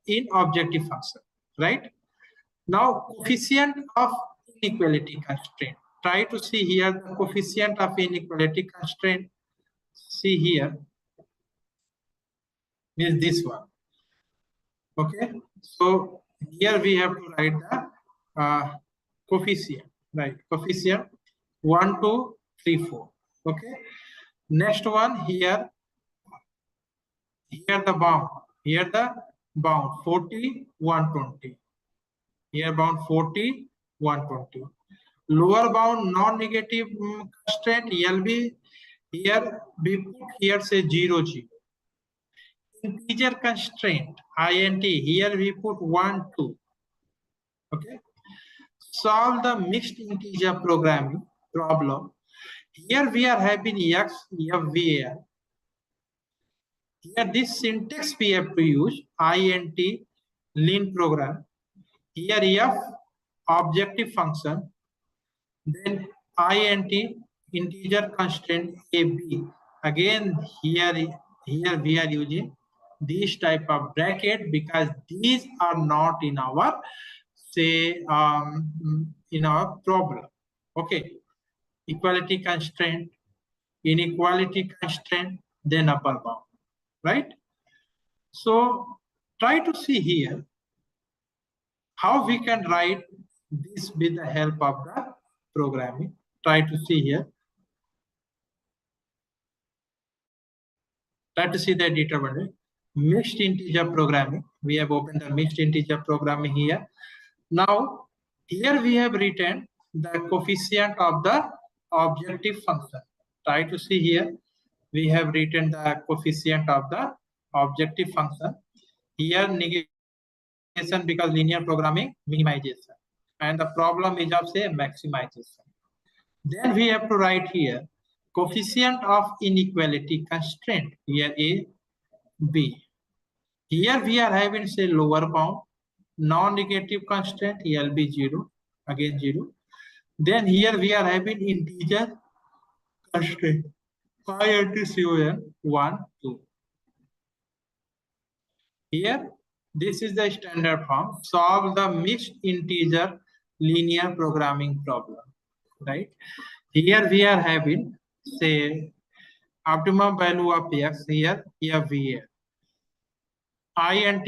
in objective function, right? Now coefficient of inequality constraint. Try to see here the coefficient of inequality constraint. See here is this one. Okay, so here we have to write the coefficient, right? Coefficient 1, 2, 3, 4. Okay, next one here the bound, here the bound 40, 120. Here bound 40, 120. Lower bound non-negative constraint LB, here we put here say 0, 0. Integer constraint int, here we put 1, 2. Okay, solve the mixed integer programming problem. Here we are having x fvar. Here this syntax we have to use int lean program. Here f objective function, then int integer constraint ab. Again here we are using this type of bracket because these are not in our say in our problem. Okay, equality constraint, inequality constraint, then upper bound, right? So try to see here how we can write this with the help of the programming. Try to see here. Try to see the determinant. Mixed integer programming. We have opened the mixed integer programming here. Now, here we have written the coefficient of the objective function. Try to see here. We have written the coefficient of the objective function. Here negation because linear programming minimization. And the problem is of say maximization. Then we have to write here coefficient of inequality constraint. Here A, B. Here we are having say lower bound, non-negative constraint, here will be 0, again 0. Then here we are having integer constraint. INTCON 1, 2. Here, this is the standard form. Solve the mixed integer linear programming problem. Right? Here we are having, say, optimum value of x here, VA. INT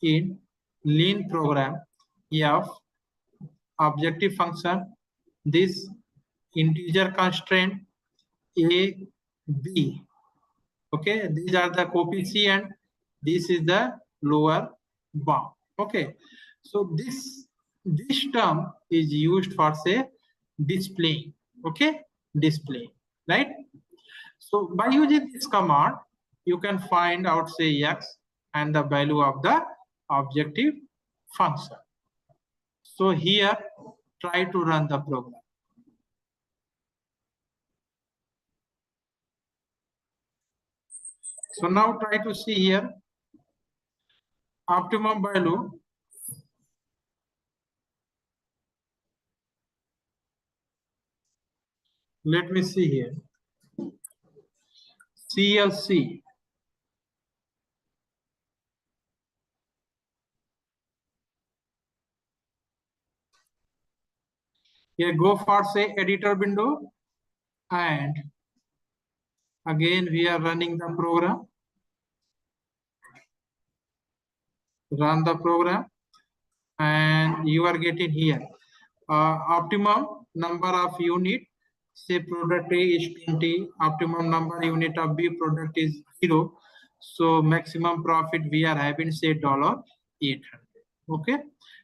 in lean program, F objective function, this integer constraint A, B. Okay, these are the coefficient. This is the lower bound. Okay, so this term is used for, say, displaying. Okay, display, right? So by using this command, you can find out, say, x and the value of the objective function. So here, try to run the program. So now try to see here, optimum value. Let me see here. CLC. Here go for, say, editor window, and again we are running the program. Run the program, and you are getting here optimum number of unit. Say product A is 20, optimum number unit of B product is 0. So maximum profit we are having, say, $800. Okay,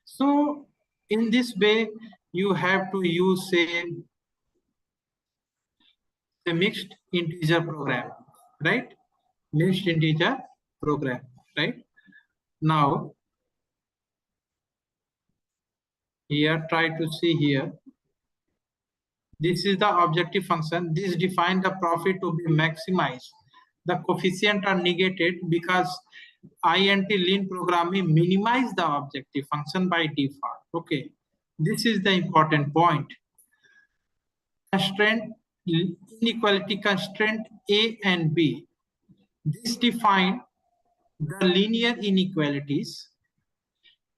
so in this way you have to use, say, a mixed integer program, right? Mixed integer program, right? Now here, try to see here. This is the objective function. This defines the profit to be maximized. The coefficient are negated because INT lean programming minimize the objective function by default. Okay, this is the important point. Constraint, inequality constraint A and B. This define the linear inequalities.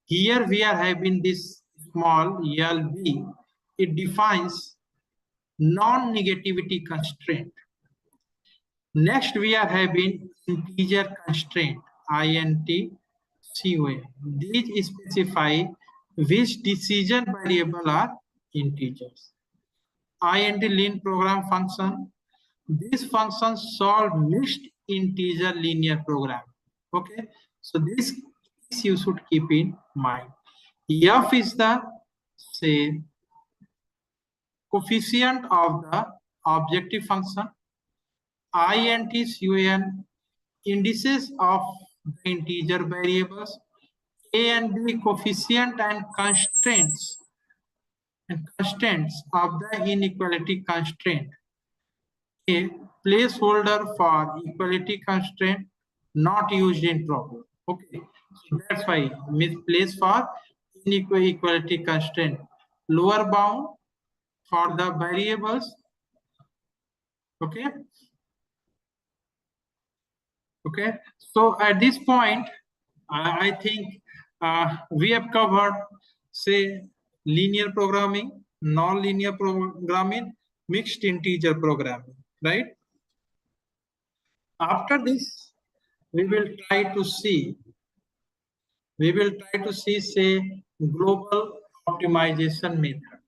Here we are having this small LB. It defines non-negativity constraint. Next, we are having integer constraint, INTCON. These specify which decision variable are integers. INT lean program function. This function solve mixed integer linear program. Okay, so this you should keep in mind. F is the, say, coefficient of the objective function. INTCON indices of the integer variables. A and B coefficient and constraints of the inequality constraint. A placeholder for equality constraint not used in problem. Okay, so that's why misplaced for inequality constraint. Lower bound for the variables. Okay. Okay, so at this point, I think we have covered, say, linear programming, non-linear programming, mixed integer programming, right? After this, we will try to see, say, global optimization method.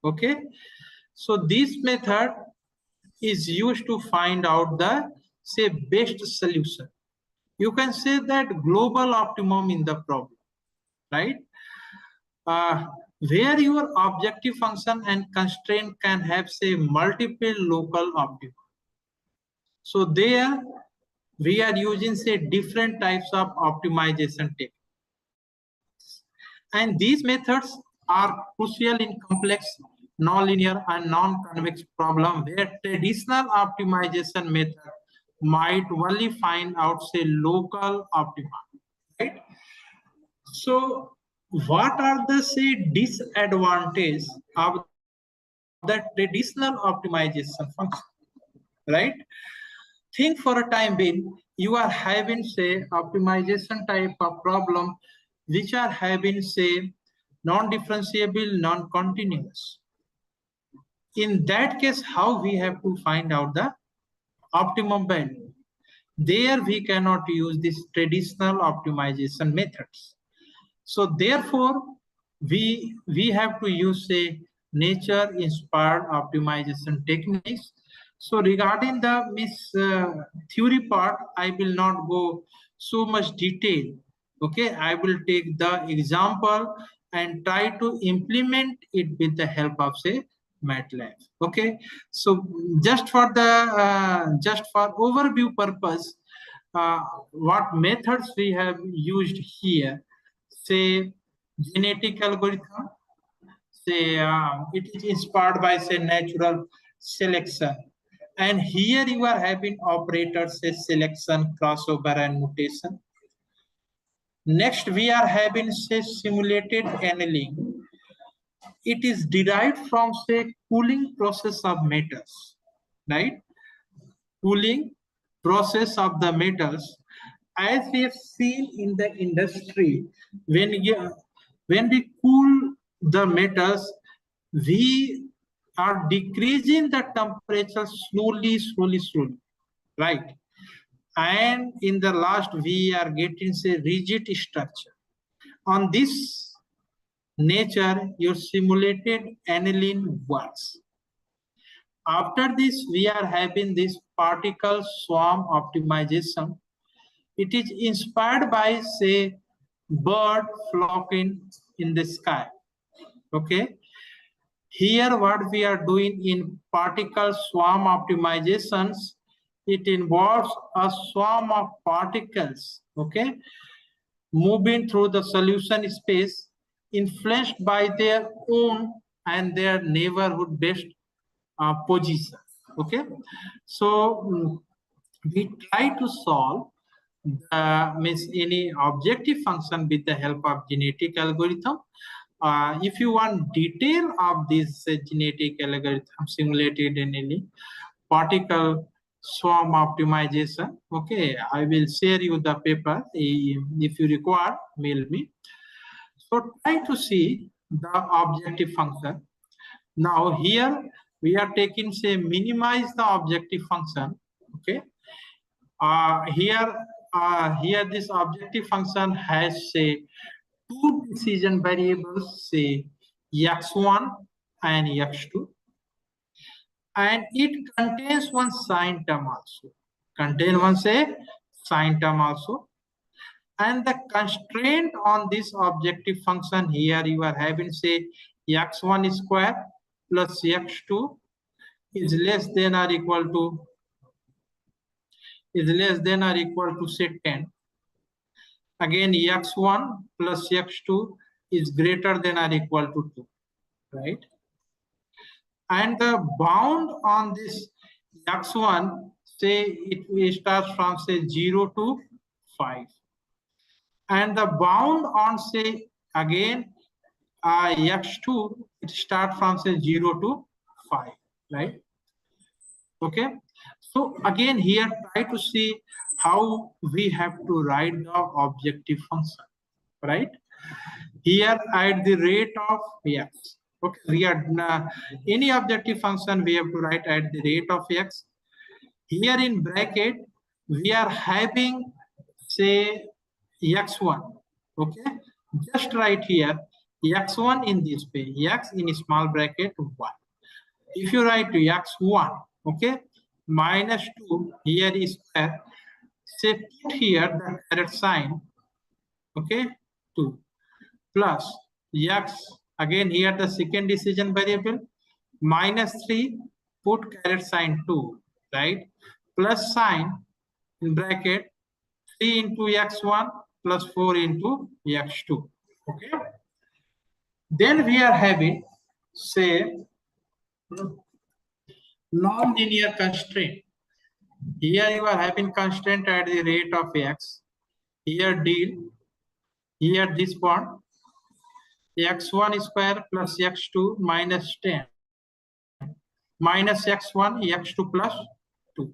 Okay, so this method is used to find out the, say, best solution. You can say that global optimum in the problem, right? Where your objective function and constraint can have, say, multiple local optimum. So there we are using, say, different types of optimization techniques. And these methods are crucial in complex nonlinear and non-convex problem where traditional optimization method might only find out, say, local optima, right? So what are the, say, disadvantages of the traditional optimization function, right? Think for a time being, you are having, say, optimization type of problem, which are having, say, non-differentiable, non-continuous. In that case, how we have to find out the optimum value? There we cannot use this traditional optimization methods. So therefore, we have to use a nature-inspired optimization techniques. So regarding the theory part, I will not go so much detail. Okay, I will take the example and try to implement it with the help of, say, MATLAB. Okay, so just for overview purpose, what methods we have used here, say genetic algorithm, say it is inspired by, say, natural selection, and here you are having operators, say selection, crossover, and mutation. Next we are having, say, simulated annealing. It is derived from, say, cooling process of metals, right? Cooling process of the metals, as we have seen in the industry, when we cool the metals, we are decreasing the temperature slowly, right? And in the last, we are getting, say, rigid structure. On this nature, your simulated annealing works. After this, we are having this particle swarm optimization. It is inspired by, say, bird flocking in the sky. Okay. Here, what we are doing in particle swarm optimizations, it involves a swarm of particles, okay, moving through the solution space, influenced by their own and their neighborhood based position. Okay, so we try to solve means any objective function with the help of genetic algorithm. If you want detail of this genetic algorithm simulated in any particle swarm optimization, okay, I will share you the paper. If you require, mail me. So try to see the objective function. Now here we are taking, say, minimize the objective function. Okay. Here this objective function has, say, two decision variables, say x1 and x2, and it contains one sign term also. Contain one, say, sign term also. And the constraint on this objective function, here you are having, say, x1 square plus x2 is less than or equal to say 10. Again, x1 plus x2 is greater than or equal to 2, right? And the bound on this x1, say it starts from, say, 0 to 5. And the bound on, say, again x2, it starts from, say, 0 to 5, right? Okay. So again, here try to see how we have to write the objective function, right? Here at the rate of x. Okay, we are any objective function we have to write at the rate of x. Here in bracket we are having, say, x1. Okay, just write here x1 in this way, x in a small bracket 1. If you write x1, okay, minus 2 here is square, say put here the caret sign, okay, 2 plus x, again here the second decision variable, minus 3, put caret sign 2, right, plus sign in bracket 3 into x1 plus 4 into x2. Okay, then we are having, say, nonlinear constraint. Here you are having constraint at the rate of x. Here deal, here this one, x1 square plus x2 minus 10 minus x1, x2 plus 2.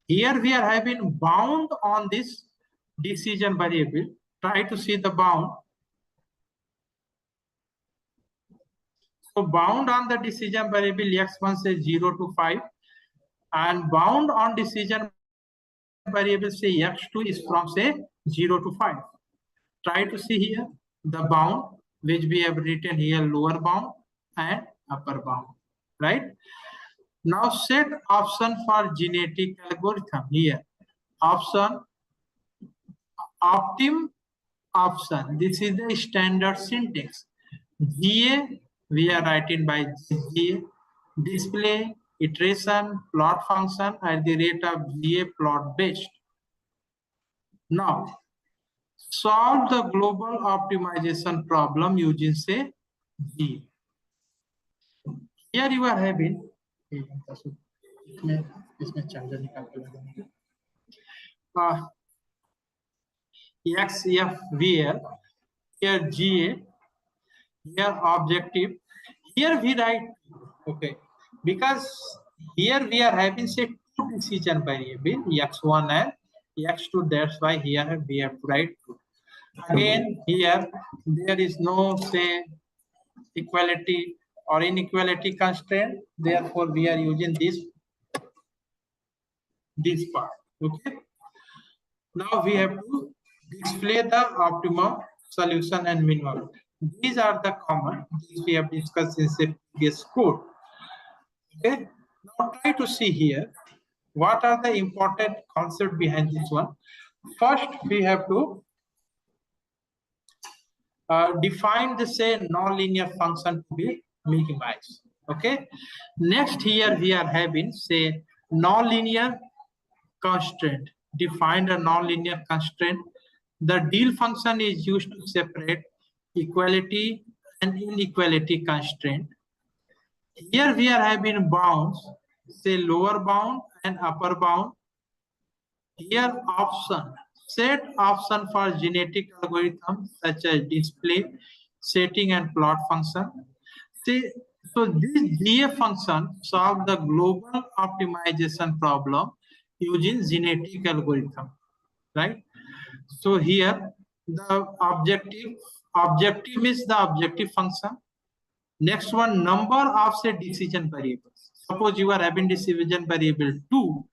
Here we are having bound on this decision variable. Try to see the bound. So bound on the decision variable x1 says 0 to 5, and bound on decision variable say x2 is from say 0 to 5. Try to see here the bound which we have written here, lower bound and upper bound, right? Now set option for genetic algorithm here. Option, optim option. This is the standard syntax. GA we are writing by GA. Display, iteration, plot function at the rate of GA plot based. Now solve the global optimization problem using say GA. Here you are having XFVL, here GA, here objective, here we write, okay, because here we are having say two decision variable x1 and x2, that's why here we have to write 2. Again here there is no say equality or inequality constraint, therefore we are using this part, okay. Now we have to display the optimum solution and minimum. These are the common, these we have discussed in the previous code. Okay. Now try to see here what are the important concepts behind this one. First, we have to define the say nonlinear function to be minimized. Okay. Next, here we are having say nonlinear constraint. Define a nonlinear constraint. The deal function is used to separate equality and inequality constraint. Here we are having bounds, say lower bound and upper bound. Here option, set option for genetic algorithms such as display, setting and plot function. So this GA function solve the global optimization problem using genetic algorithm, right? So here the objective is the objective function. Next one, number of say decision variables. Suppose you are having decision variable 2,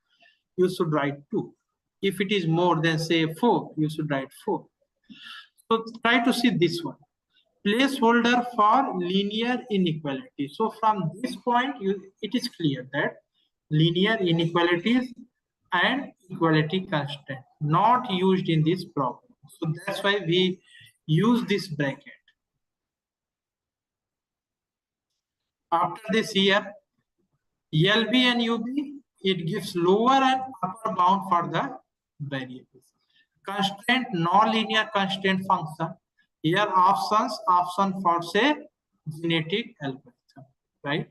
you should write 2. If it is more than say 4, you should write 4. So try to see this one. Placeholder for linear inequality. So from this point, it is clear that linear inequalities and equality constraint not used in this problem. So that's why we use this bracket. After this here, LB and UB, it gives lower and upper bound for the variables. Constraint, nonlinear constraint function. Here option for say genetic algorithm, right?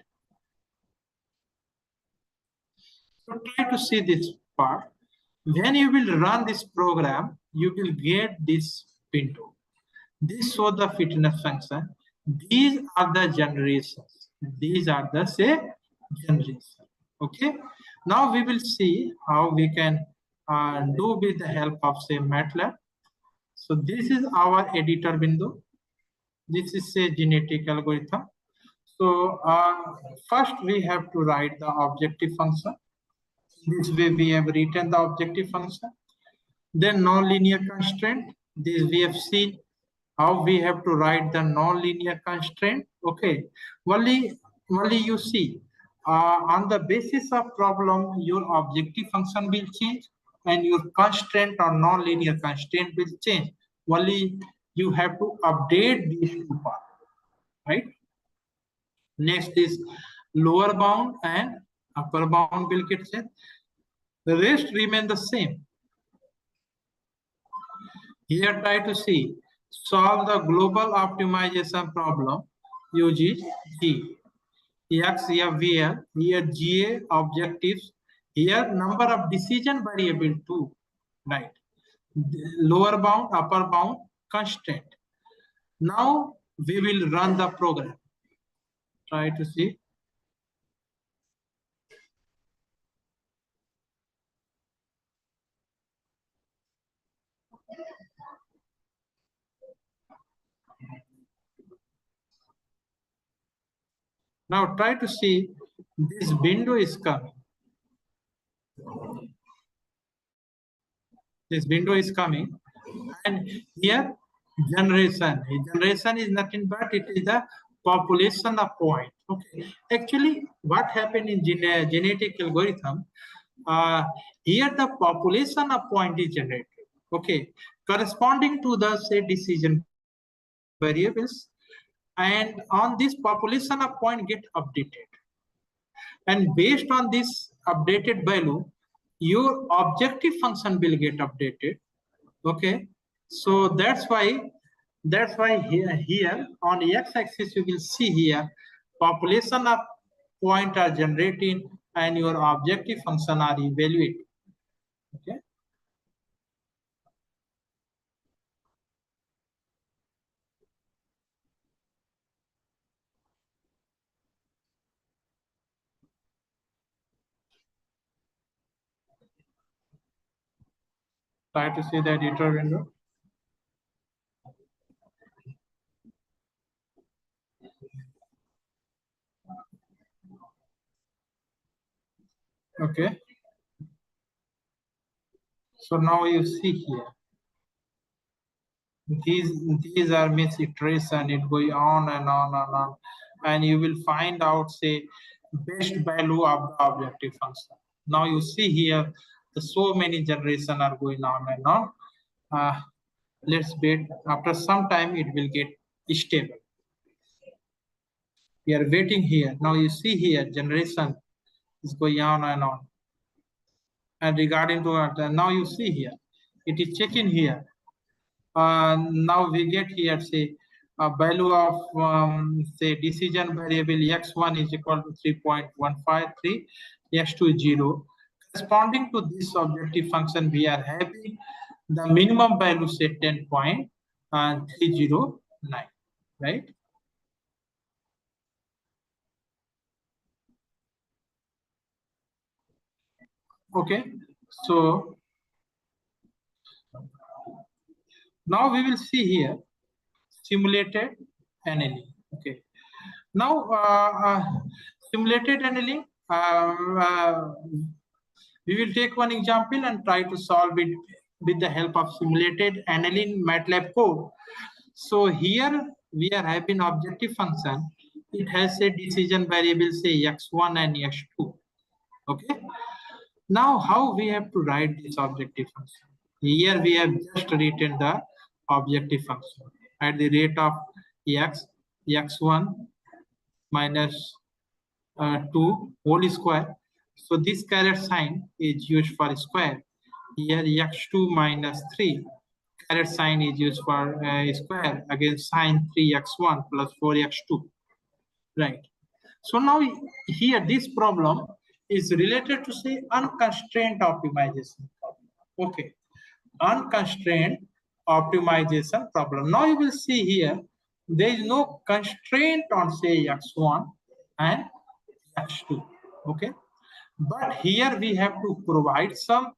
So try to see this part. When you will run this program, you will get this window. This shows the fitness function. These are the generations. These are the say generations. Okay. Now we will see how we can do with the help of say MATLAB. So this is our editor window. This is say genetic algorithm. So first we have to write the objective function. This way we have written the objective function. Then nonlinear constraint. This we have seen how we have to write the nonlinear constraint. Okay. Only you see on the basis of problem, your objective function will change and your constraint or nonlinear constraint will change. Only you have to update these two parts, right? Next is lower bound and upper bound will get changed. The rest remain the same. Here try to see, solve the global optimization problem using G. X, here VL, here GA objectives, here number of decision variable 2, right? Lower bound, upper bound, constraint. Now we will run the program. Try to see. Now try to see this window is coming. This window is coming, and here generation. Generation is nothing but it is the population of point. Okay. Actually, what happened in genetic algorithm? Here the population of point is generated. Okay, corresponding to the say decision variables, and on this population of point get updated, and based on this updated value, your objective function will get updated. Okay, so that's why here on x-axis you will see here population of point are generating and your objective function are evaluated. Okay. Try to see the editor window. Okay. So now you see here. These are means iteration, it going on and on and on, and you will find out say best value of the objective function. Now you see here the so many generation are going on and on. Let's wait, after some time it will get stable. We are waiting here. Now you see here generation is going on and on, and regarding to now you see here it is checking here. Now we get here say a value of say decision variable x1 is equal to 3.153, x2 is 0. Corresponding to this objective function, we are having the minimum value say 10.309, right? Okay, so now we will see here simulated annealing. Okay, now simulated annealing, we will take one example and try to solve it with the help of simulated annealing MATLAB code. So here we are having objective function. It has a decision variable say x1 and x2. Okay. Now how we have to write this objective function? Here we have just written the objective function at the rate of x1 minus 2 whole square. So this caret sign is used for square. Here x2 minus 3 caret sign is used for square, again sine 3x1 plus 4x2, right? So now here this problem is related to say unconstrained optimization problem. Okay, unconstrained optimization problem. Now you will see here there is no constraint on say x1 and x2. Okay, but here we have to provide some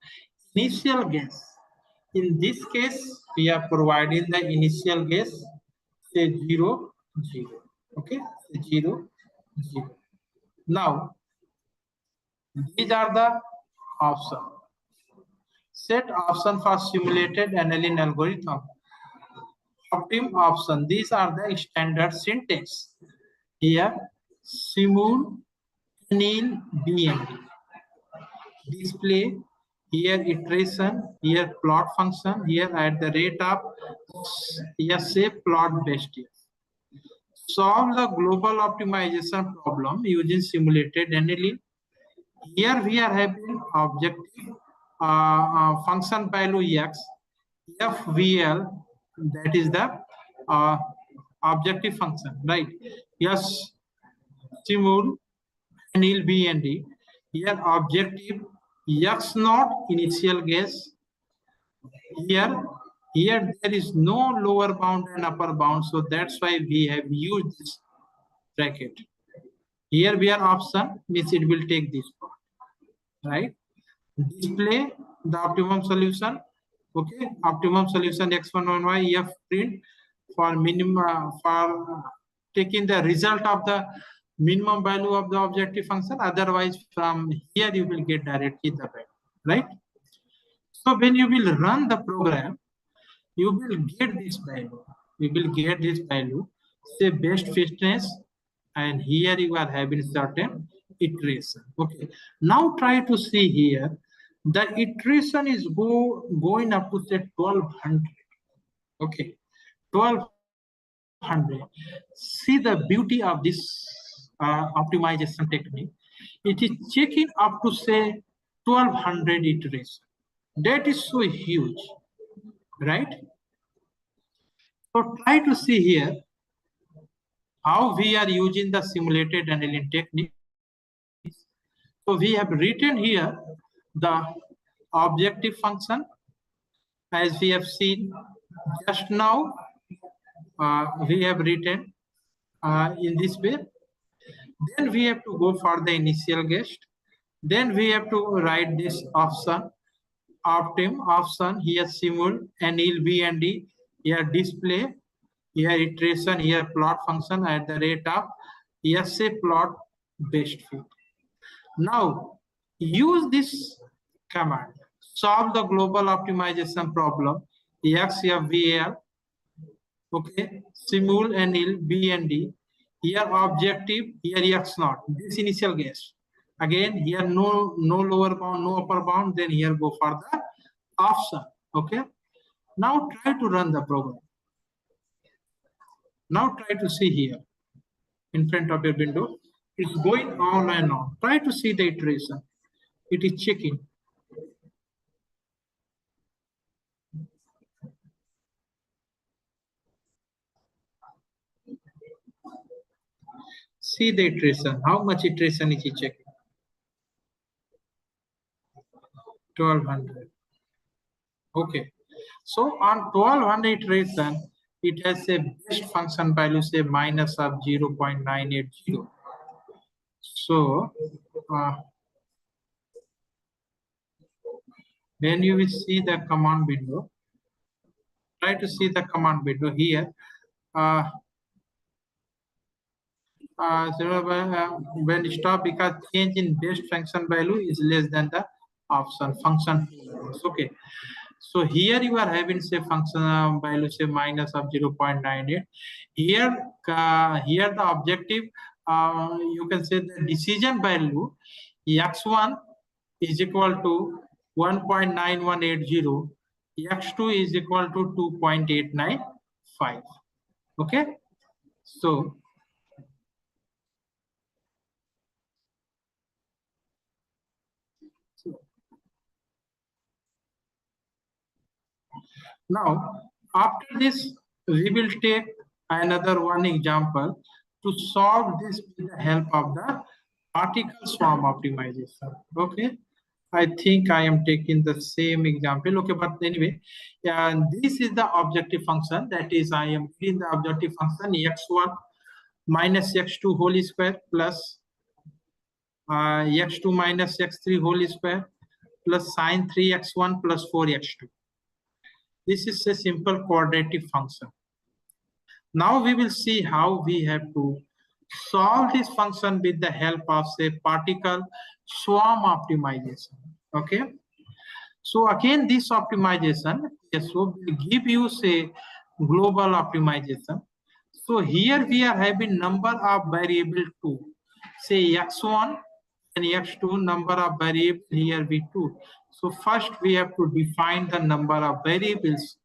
initial guess. In this case, we are providing the initial guess, say 0, 0. Okay, 0, 0. Now, these are the options. Set option for simulated annealing algorithm. Optim option. These are the standard syntax. Here, simul, anneal, BMD. Display, here iteration, here plot function, here at the rate of, here say plot best year. Solve the global optimization problem using simulated annealing. Here we are having objective function value x, FVL, that is the objective function, right? Yes, simul, anneal, BND. Here objective x naught initial guess. Here there is no lower bound and upper bound, so that's why we have used this bracket. Here we are option means it will take this part, right? Display the optimum solution. Okay, optimum solution x1 1 y f print for minimum for taking the result of the minimum value of the objective function. Otherwise, from here you will get directly the value, right? So when you will run the program, you will get this value. You will get this value, say best fitness, and here you are having certain iteration. Okay. Now try to see here. The iteration is going up to say 1200. Okay. 1200. See the beauty of this optimization technique. It is checking up to say 1200 iteration. That is so huge, right? So try to see here how we are using the simulated annealing techniques. So we have written here the objective function as we have seen just now. We have written in this way. Then we have to go for the initial guess. Then we have to write this option, option here simul, anneal B and D, here display, here iteration, here plot function at the rate of SA plot best fit. Now use this command, solve the global optimization problem XFVL, okay, simul anneal B and D, here objective, here X naught, this initial guess. Again, here no lower bound, no upper bound, then here go for the option. Okay. Now try to run the program. Now try to see here in front of your window. It's going on and on. Try to see the iteration. It is checking. See the iteration. How much iteration is it checking? 1200. Okay. So on 1200 iteration, it has a best function value, say minus of 0.980. So when you will see the command window, try to see the command window here. When stop, because change in best function value is less than the option function. Okay. So here you are having say function value say minus of 0.98. Here, here the objective, you can say the decision value x1 is equal to 1.9180, x2 is equal to 2.895. Okay, so now after this we will take another one example to solve this with the help of the particle swarm optimization. Okay, I think I am taking the same example. Okay, but anyway, this is the objective function. That is, I am in the objective function x1 minus x2 whole square plus x2 minus x3 whole square plus sine 3x1 plus 4x2. This is a simple quadratic function. Now we will see how we have to solve this function with the help of say particle swarm optimization. Okay, so again this optimization, yes, so will give you say global optimization. So here we are having number of variable 2, say x1 and x2, number of variable here be 2. So first we have to define the number of variables,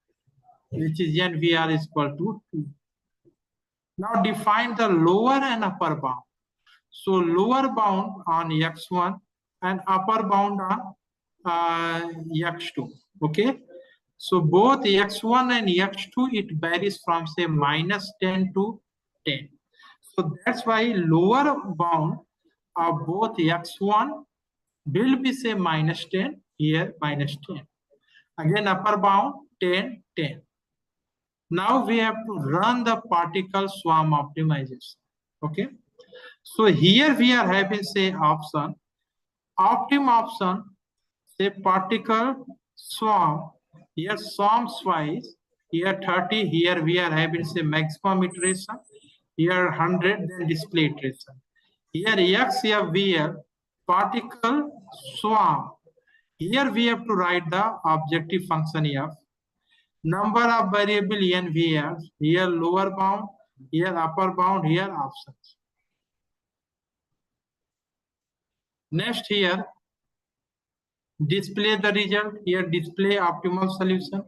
which is nvr is equal to 2. Now define the lower and upper bound. So lower bound on x1 and upper bound on x2. Okay. So both x1 and x2, it varies from say minus 10 to 10. So that's why lower bound of both x1 will be say minus 10, here minus 10. Again upper bound 10, 10. Now we have to run the particle swarm optimization. Okay. So here we are having say option, option, say particle swarm, here swarms wise, here 30, here we are having say maximum iteration, here 100, then display iteration. Here X, F, VL, particle swarm. Here we have to write the objective function F. Number of variable N, VR. Here lower bound, here upper bound, here options. Next here, display the result. Here display optimal solution.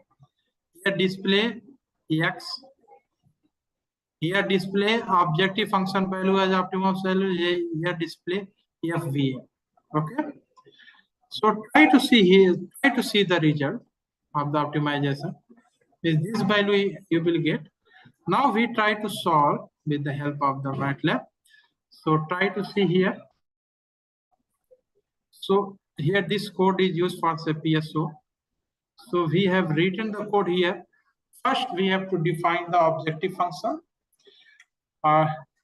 Here display X. Here display objective function value as optimum solution. Here display FVA. Okay. So try to see here, try to see the result of the optimization. With this value you will get. Now we try to solve with the help of the MATLAB. So try to see here. So here this code is used for say PSO. So we have written the code here. First we have to define the objective function,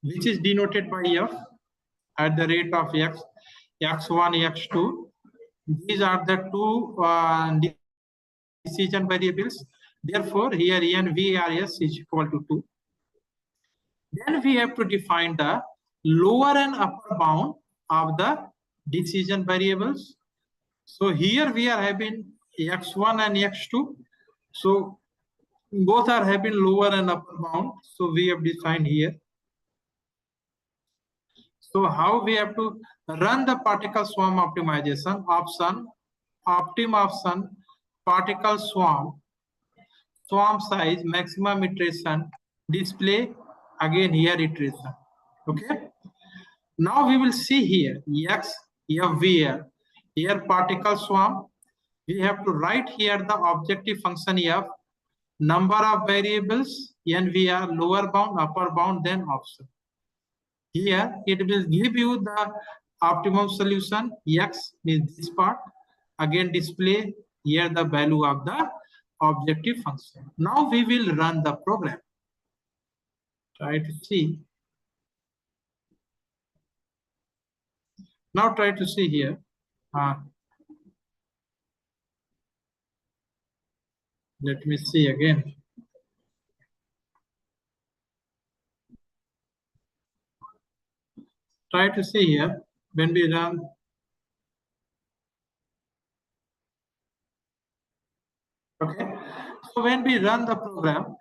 which is denoted by F at the rate of X, X1, X2. These are the two decision variables. Therefore, here N VARS is equal to 2. Then we have to define the lower and upper bound of the decision variables. So here we are having X1 and X2. So both are having lower and upper bound. So we have defined here. So how we have to run the particle swarm optimization option, option, particle swarm size, maximum iteration, display, again here iteration. Okay. Now we will see here X, FVL, here particle swarm. We have to write here the objective function F, number of variables, NVR, lower bound, upper bound, then option. Here it will give you the optimum solution. X means this part. Again display here the value of the objective function. Now we will run the program. Try to see. Now try to see here. Let me see again. Try to see here when we run. Okay. So when we run the program,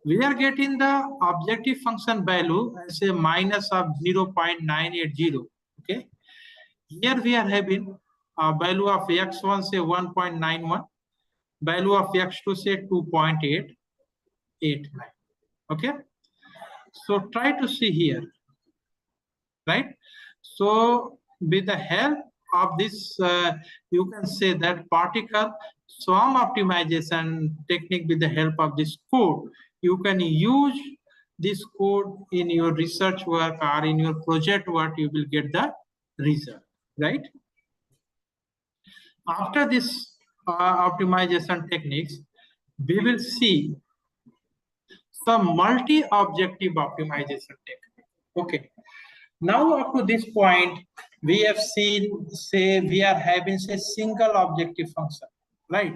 we are getting the objective function value as a minus of 0.980. Okay. Here we are having a value of x1 say 1.91, value of x2 say 2.889. Okay. So try to see here, right? So with the help of this, you can say that particle swarm optimization technique with the help of this code, you can use this code in your research work or in your project work, you will get the result, right? After this optimization techniques, we will see some multi-objective optimization technique. Okay. Now up to this point, we have seen, say, we are having say single objective function, right?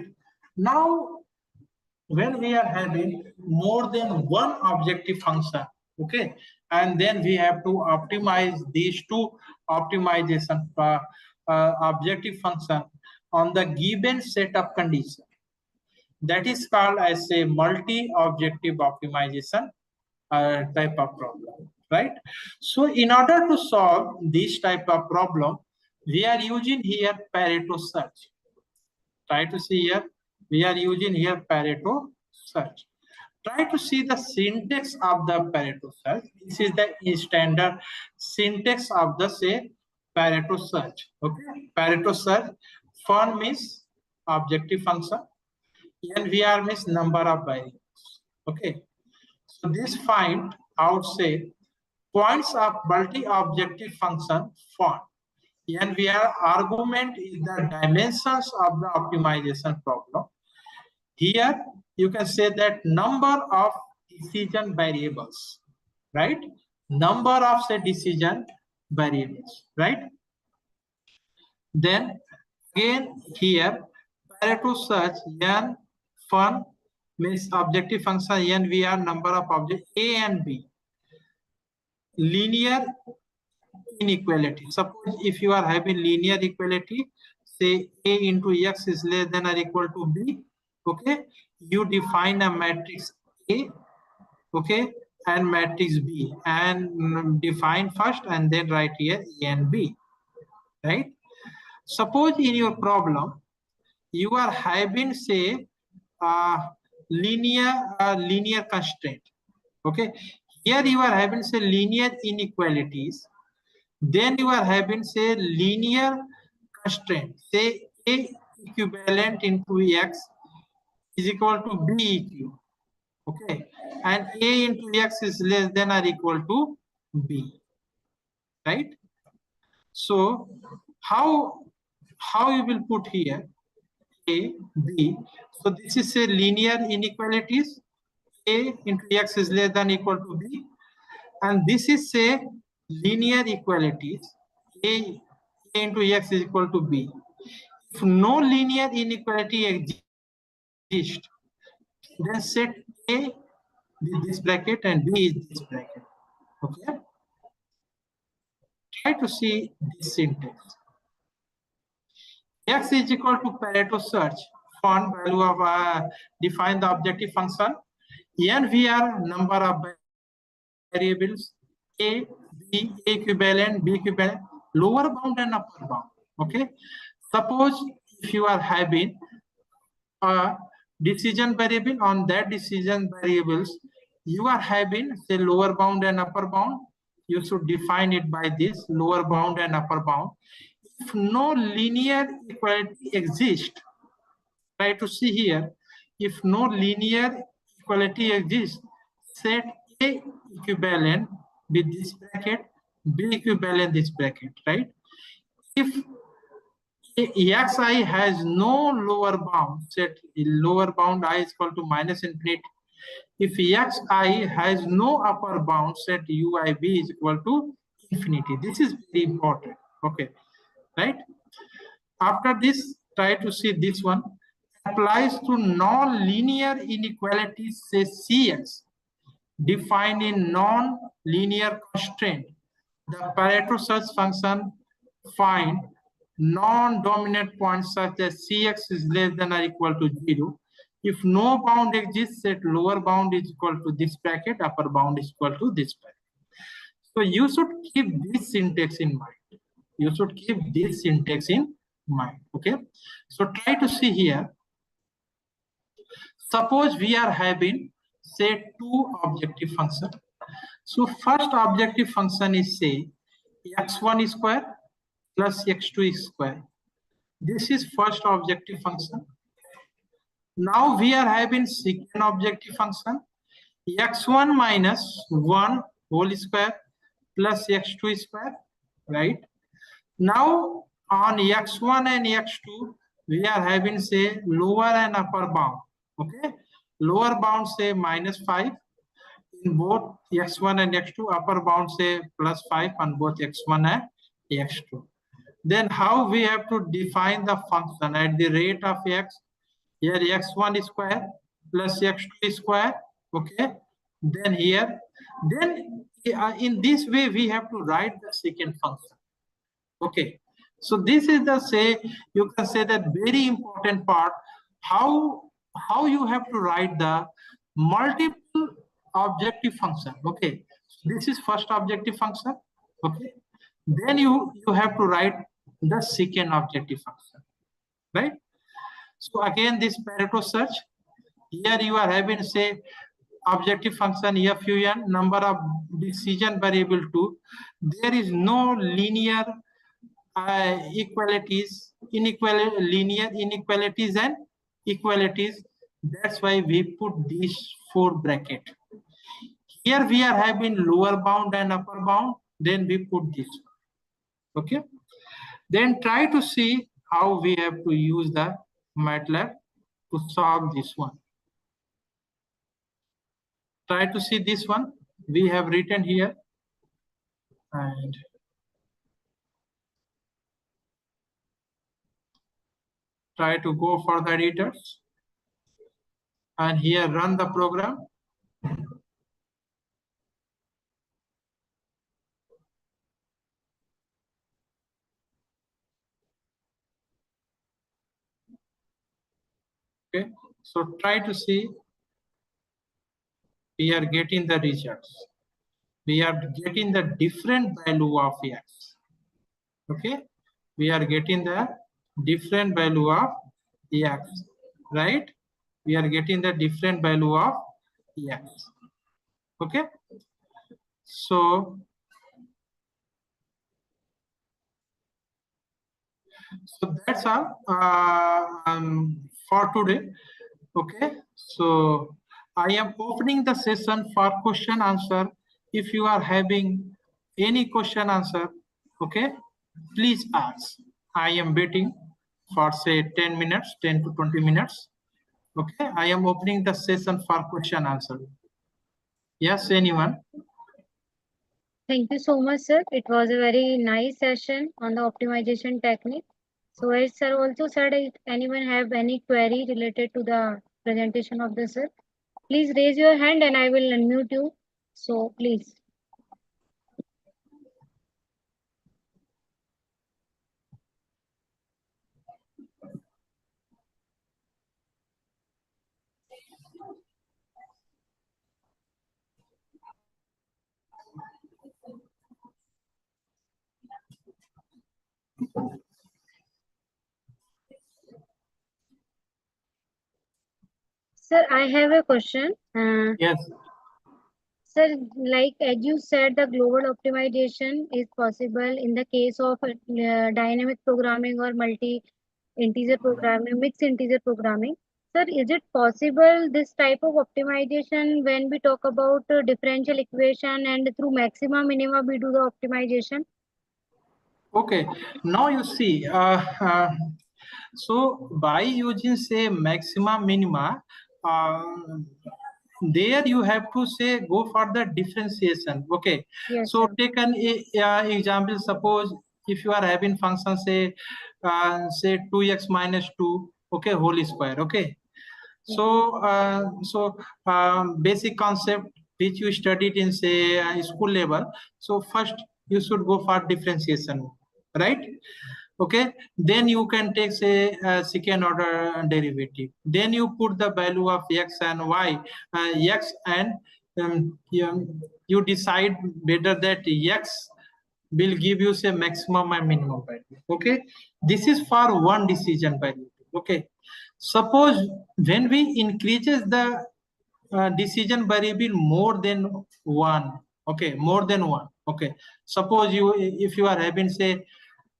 Now, when we are having more than one objective function, okay, and then we have to optimize these two optimization objective function on the given set of conditions. That is called as a multi-objective optimization type of problem, right? So in order to solve this type of problem, we are using here Pareto search. Try to see here, we are using here Pareto search. Try to see the syntax of the Pareto search. This is the standard syntax of the say Pareto search. Okay, Pareto search. Form means objective function. NVR means number of variables. Okay. So this find out say points of multi-objective function font. NVR argument is the dimensions of the optimization problem. Here you can say that number of decision variables, right? Number of say decision variables, right? Then again here Pareto search n fun means objective function NVR number of objects A and B. Linear inequality. Suppose if you are having linear equality, say A into X is less than or equal to B, okay, you define a matrix A, okay, and matrix B, and define first and then write here A and B, right? Suppose in your problem you are having, say, linear constraint, okay. Here you are having, say, linear inequalities, then you are having, say, linear constraint, say A equivalent into X is equal to B eq, okay, and A into X is less than or equal to B, right? So how you will put here A, B? So this is a linear inequalities. A into X is less than or equal to B, and this is say linear equalities. A into X is equal to B. If no linear inequality exists, then set A with this bracket and B is this bracket. Okay. Try to see this syntax. X is equal to Pareto search. Font value of define the objective function. NVR number of variables. A, B equivalent, B equivalent, lower bound and upper bound. Okay. Suppose if you are having a decision variable, on that decision variables you are having, say, lower bound and upper bound, you should define it by this lower bound and upper bound. If no linear equality exists, try to see here, if no linear equality exists, set A equivalent with this bracket, B equivalent this bracket, right? If xi has no lower bound, set lower bound I is equal to minus infinity. If xi has no upper bound, set uib is equal to infinity. This is very important. Okay, right? After this, try to see this one. Applies to non-linear inequalities, say Cx, defined in non-linear constraint. The Pareto search function find non-dominant points such as Cx is less than or equal to 0. If no bound exists, set lower bound is equal to this bracket, upper bound is equal to this bracket. So you should keep this syntax in mind. You should keep this syntax in mind. Okay. So try to see here. Suppose we are having, say, two objective function. So first objective function is, say, x1 square plus x2 square. This is first objective function. Now we are having second objective function, x1 minus 1 whole square plus x2 square, right? Now on x1 and x2, we are having, say, lower and upper bound. Okay, lower bound, say, -5 in both x1 and x2, upper bound, say, +5 on both x1 and x2. Then how we have to define the function at the rate of x? Here x1 square plus x2 square. Okay, then here, then in this way we have to write the second function. Okay, so this is the, say, you can say that very important part, how you have to write the multiple objective function. Okay, this is first objective function. Okay, then you have to write the second objective function, right? So again, this Pareto search, here you are having, say, objective function fun, number of decision variable 2. There is no linear linear inequalities and equalities. That's why we put these 4 bracket. Here we are having lower bound and upper bound, then we put this. Okay, then try to see how we have to use the MATLAB to solve this one. Try to see this one we have written here, and try to go for the editors, and here run the program. Okay, so try to see. We are getting the results. We are getting the different value of x. Okay, we are getting the different value of x, right? We are getting the different value of x. Okay, so that's all for today. Okay, so I am opening the session for question answer. If you are having any question answer, okay, please ask. I am waiting for say 10 minutes, 10 to 20 minutes. Okay, I am opening the session for question answer. Yes, anyone? Thank you so much, sir. It was a very nice session on the optimization technique. So as sir also said, if anyone have any query related to the presentation of the sir, please raise your hand and I will unmute you. So please. Sir, I have a question. Yes. Sir, like as you said, the global optimization is possible in the case of dynamic programming or multi-integer programming, mixed integer programming. Sir, is it possible this type of optimization when we talk about differential equation and through maxima minima we do the optimization? Okay, now you see, so by using say maxima minima, there you have to say go for the differentiation. Okay, Yes, so sir. take an example. Suppose if you are having function say 2x minus 2, okay, whole square. Okay, so basic concept which you studied in say school level. So first you should go for differentiation, right? Okay, then you can take say second order derivative, then you put the value of x and y, x and you decide whether that x will give you say maximum and minimum value. Okay, this is for one decision value. Okay, suppose when we increases the decision variable more than one, okay, more than one. Okay, suppose you if you are having say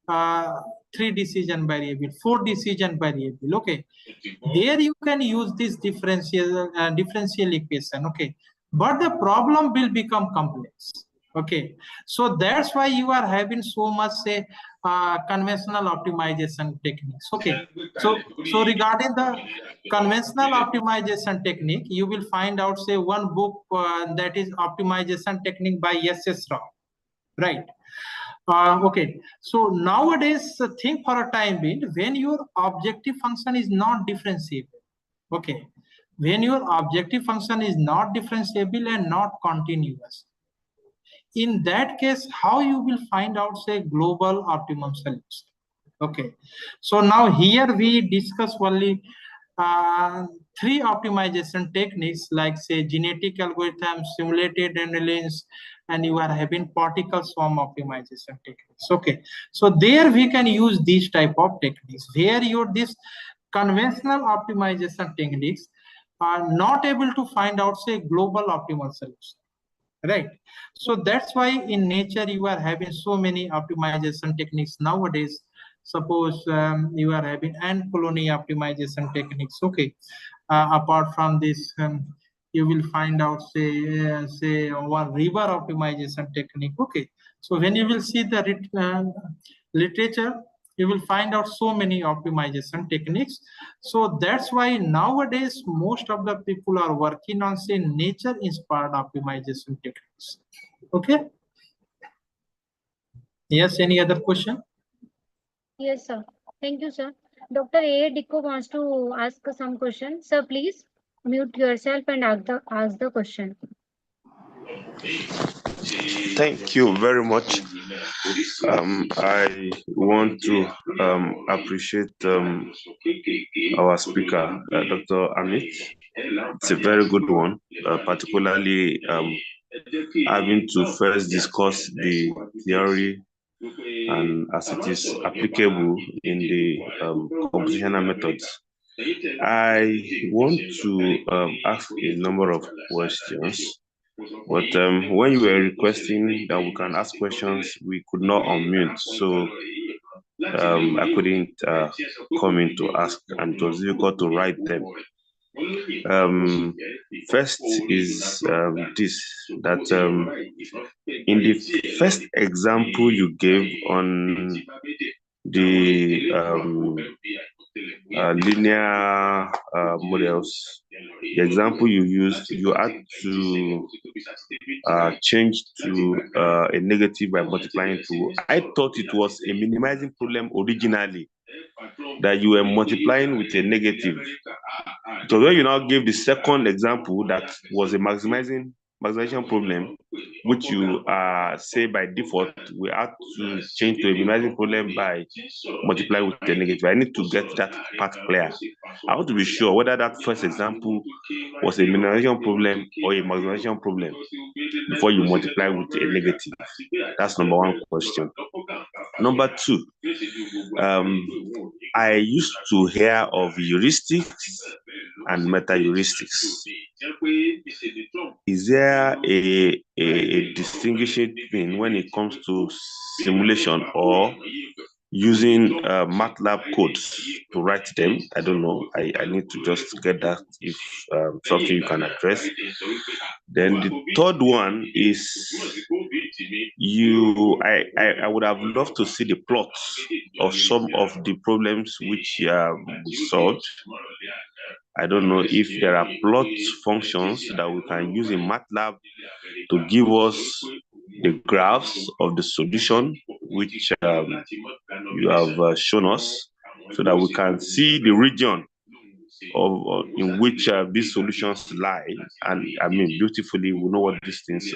uh, 3 decision variable, 4 decision variable. Okay, there you can use this differential equation. Okay, but the problem will become complex. Okay, so that's why you are having so much say conventional optimization techniques. Okay, so regarding the conventional optimization technique, you will find out say one book that is optimization technique by S.S. Rao, right? Okay, so nowadays, think for a time being when your objective function is not differentiable. Okay, when your objective function is not differentiable and not continuous, in that case, how you will find out say global optimum solution? Okay, so now here we discuss only uh, 3 optimization techniques like say genetic algorithm, simulated analysis, and you are having particle swarm optimization techniques. Okay, so there we can use these type of techniques where your this conventional optimization techniques are not able to find out say global optimal solution, right? So that's why in nature you are having so many optimization techniques nowadays. Suppose you are having ant colony optimization techniques. Okay, apart from this you will find out say one river optimization technique. Okay, so when you will see the literature, you will find out so many optimization techniques. So that's why nowadays most of the people are working on say nature inspired optimization techniques. Okay, yes, any other question? Yes, sir. Thank you, sir. Dr. A. Dikko wants to ask some question. Sir, please mute yourself and ask the question. Thank you very much. I want to appreciate our speaker, Dr. Amit. It's a very good one, particularly having to first discuss the theory and as it is applicable in the computational methods. I want to ask a number of questions, but when you were requesting that we can ask questions, we could not unmute, so I couldn't come in to ask, and it was difficult to write them. First is this, that in the first example you gave on the linear models, the example you used, you had to change to a negative by multiplying 2. I thought it was a minimizing problem originally, that you were multiplying with a negative. So when you now gave the second example that was a maximization problem, which you say by default, we have to change to a minimizing problem by multiplying with a negative. I need to get that part clear. I want to be sure whether that first example was a minimization problem or a maximization problem before you multiply with a negative. That's number one question. Number two, I used to hear of heuristics and meta-heuristics. Is there a distinguishing thing when it comes to simulation or using MATLAB codes to write them? I don't know. I need to just get that, if something you can address. Then the third one is, I would have loved to see the plots of some of the problems which we solved. I don't know if there are plot functions that we can use in MATLAB to give us the graphs of the solution which you have shown us, so that we can see the region in which these solutions lie. And I mean, beautifully, we know what these things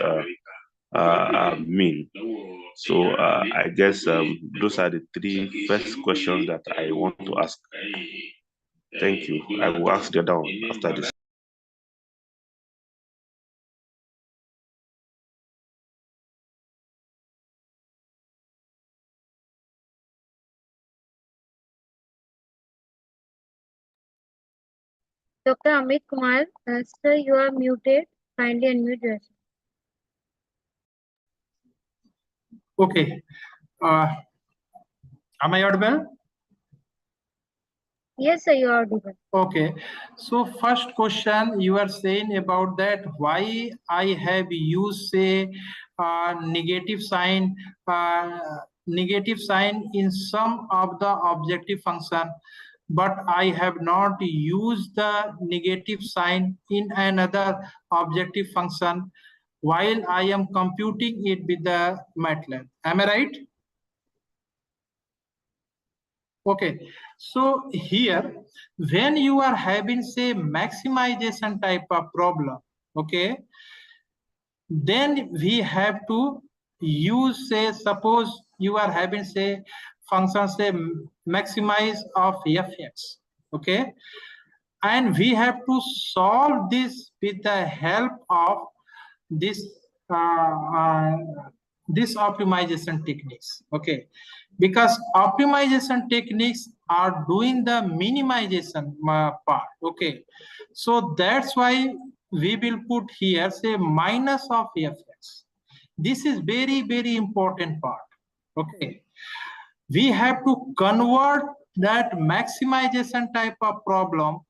mean. So I guess those are the three first questions that I want to ask. Thank you. I will ask the other one after this. Dr. Amit Kumar, sir, you are muted. Kindly unmute yourself. Okay. Am I audible? Yes, sir, you are audible. Okay. So first question, you are saying about that why I have used, say, negative sign in some of the objective function, but I have not used the negative sign in another objective function while I am computing it with the MATLAB. Am I right? Okay, so here, when you are having, say, maximization type of problem, okay, then we have to use, say, suppose you are having, say, function, say, maximize of fx, okay, and we have to solve this with the help of this this optimization techniques, okay, because optimization techniques are doing the minimization part, okay, so that's why we will put here, say, minus of fx. This is very, very important part, okay. We have to convert that maximization type of problem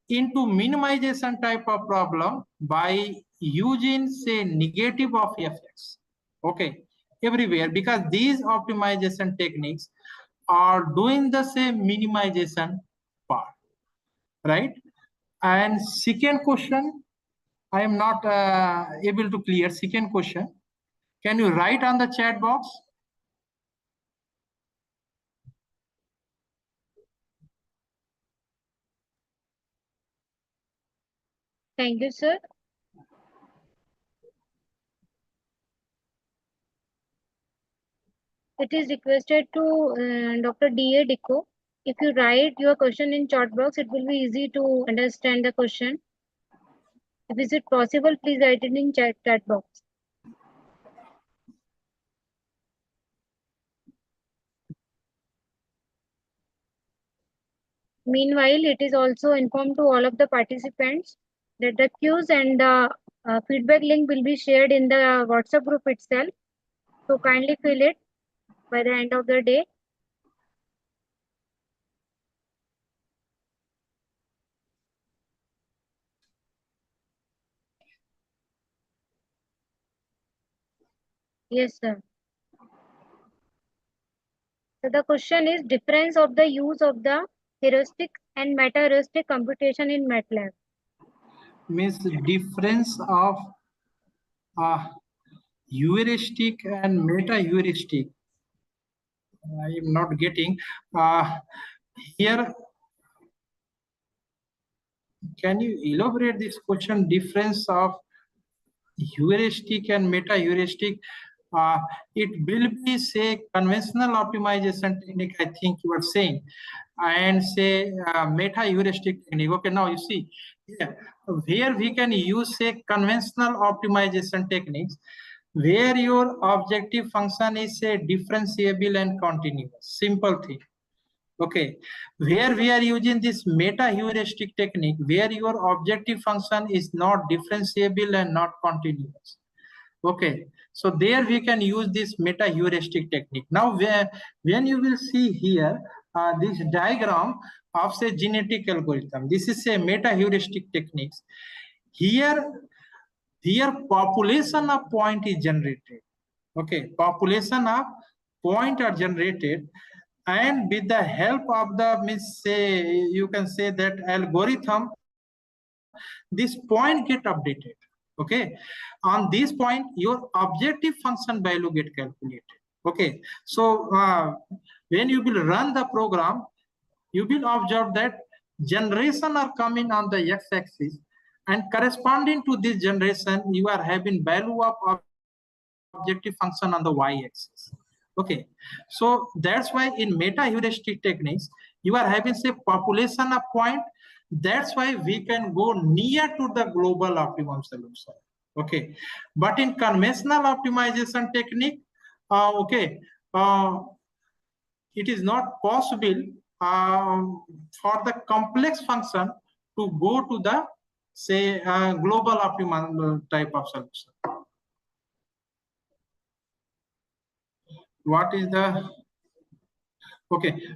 into minimization type of problem by using, say, negative of fx, okay, everywhere, because these optimization techniques are doing the same minimization part, right? And second question, I am not able to clear. Second question, can you write on the chat box? Thank you, sir. it is requested to Dr. D.A. Dicko. If you write your question in chat box, it will be easy to understand the question. If is it possible, please write it in chat box. Meanwhile, it is also informed to all of the participants that the cues and the feedback link will be shared in the WhatsApp group itself. So kindly fill it by the end of the day. Yes, sir. So the question is difference of the use of the heuristic and meta-heuristic computation in MATLAB. Means difference of heuristic and meta-heuristic. I am not getting here. Can you elaborate this question? Difference of heuristic and meta-heuristic. It will be say conventional optimization technique, I think you are saying, and say meta-heuristic technique. Okay, now you see here we can use say conventional optimization techniques where your objective function is say differentiable and continuous. Simple thing. Okay, where we are using this meta-heuristic technique, where your objective function is not differentiable and not continuous. Okay, so there we can use this meta-heuristic technique. Now, when you will see here this diagram of say genetic algorithm, this is a meta-heuristic techniques. Here population of point is generated. Okay, population of point are generated, and with the help of the means say you can say that algorithm, this point get updated. Okay, on this point your objective function value get calculated. Okay, so when you will run the program, you will observe that generation are coming on the x-axis, and corresponding to this generation you are having value of objective function on the y-axis. Okay, so that's why in meta-heuristic techniques you are having say population of point. That's why we can go near to the global optimum solution. Okay, but in conventional optimization technique, it is not possible for the complex function to go to the say global optimum type of solution. What is the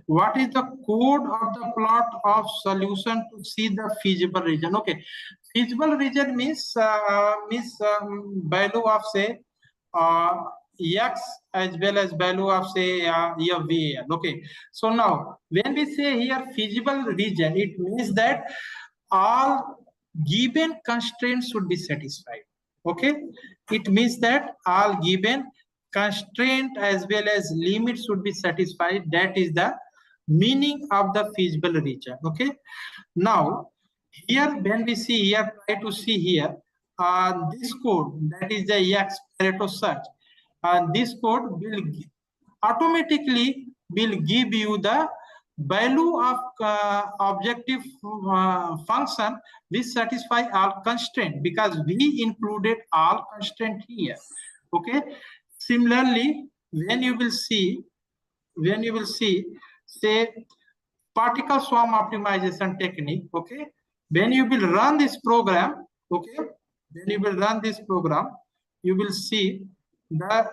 what is the code of the plot of solution to see the feasible region? Okay, feasible region means value of say x as well as value of say VAL. Okay, so now when we say here feasible region, it means that all given constraints should be satisfied. Okay, it means that all given constraint as well as limit should be satisfied. That is the meaning of the feasible region. Okay, now here when we see here, try to see here this code, that is the X Pareto search. This code will automatically will give you the value of objective function which satisfy all constraint, because we included all constraint here. Okay, similarly when you will see say particle swarm optimization technique. Okay, when you will run this program, okay, when you will run this program, you will see this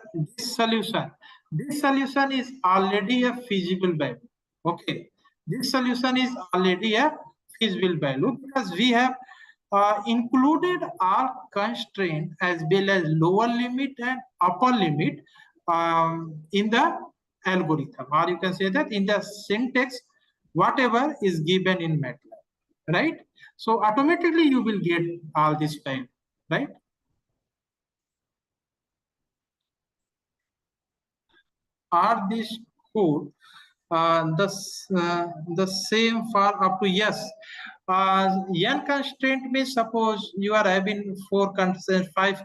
solution. This solution is already a feasible value. Okay, this solution is already a feasible value because we have included all constraint as well as lower limit and upper limit in the algorithm, or you can say that in the syntax, whatever is given in MATLAB, right? So automatically you will get all this value, right? Are this code the same for up to yes? N constraint means suppose you are having 4 constraints, 5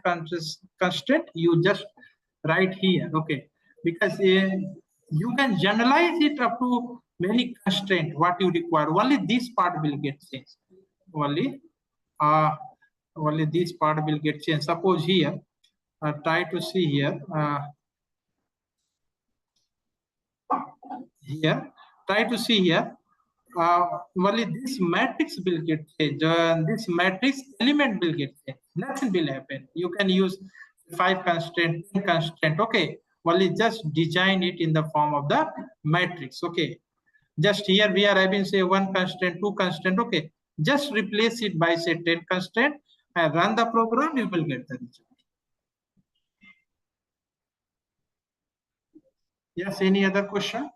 constraints, you just write here. Okay, because you can generalize it up to many constraint what you require. Only this part will get changed. Only this part will get changed. Suppose here, try to see here. Here, try to see here. Only this matrix will get changed. This matrix element will get changed. Nothing will happen. You can use 5 constraint, 10 constraint. Okay. Only just design it in the form of the matrix. Okay. Just here we are having say 1 constraint, 2 constraint. Okay. Just replace it by say 10 constraint and run the program. You will get the result. Yes. Any other question?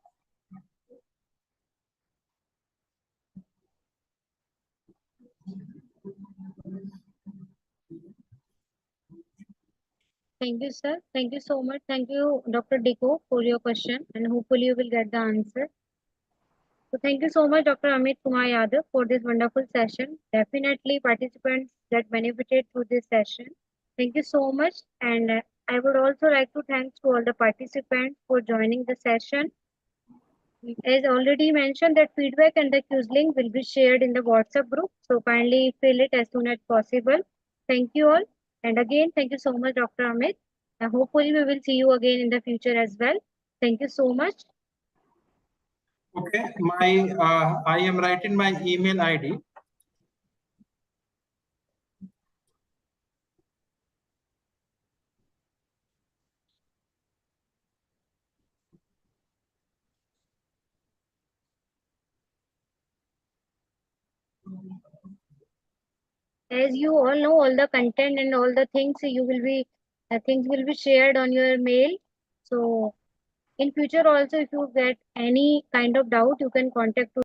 Thank you, sir. Thank you so much. Thank you, Dr. Diko, for your question, and hopefully you will get the answer. So thank you so much, Dr. Amit Kumar Yadav, for this wonderful session. Definitely participants that benefited through this session. Thank you so much. And I would also like to thank to all the participants for joining the session. As already mentioned, that feedback and the quiz link will be shared in the WhatsApp group. So kindly fill it as soon as possible. Thank you all. And again, thank you so much, Dr. Amit. And hopefully we will see you again in the future as well. Thank you so much. Okay, I am writing my email ID. As you all know, all the content and all the things you will be things will be shared on your mail. So in future also, if you get any kind of doubt, you can contact to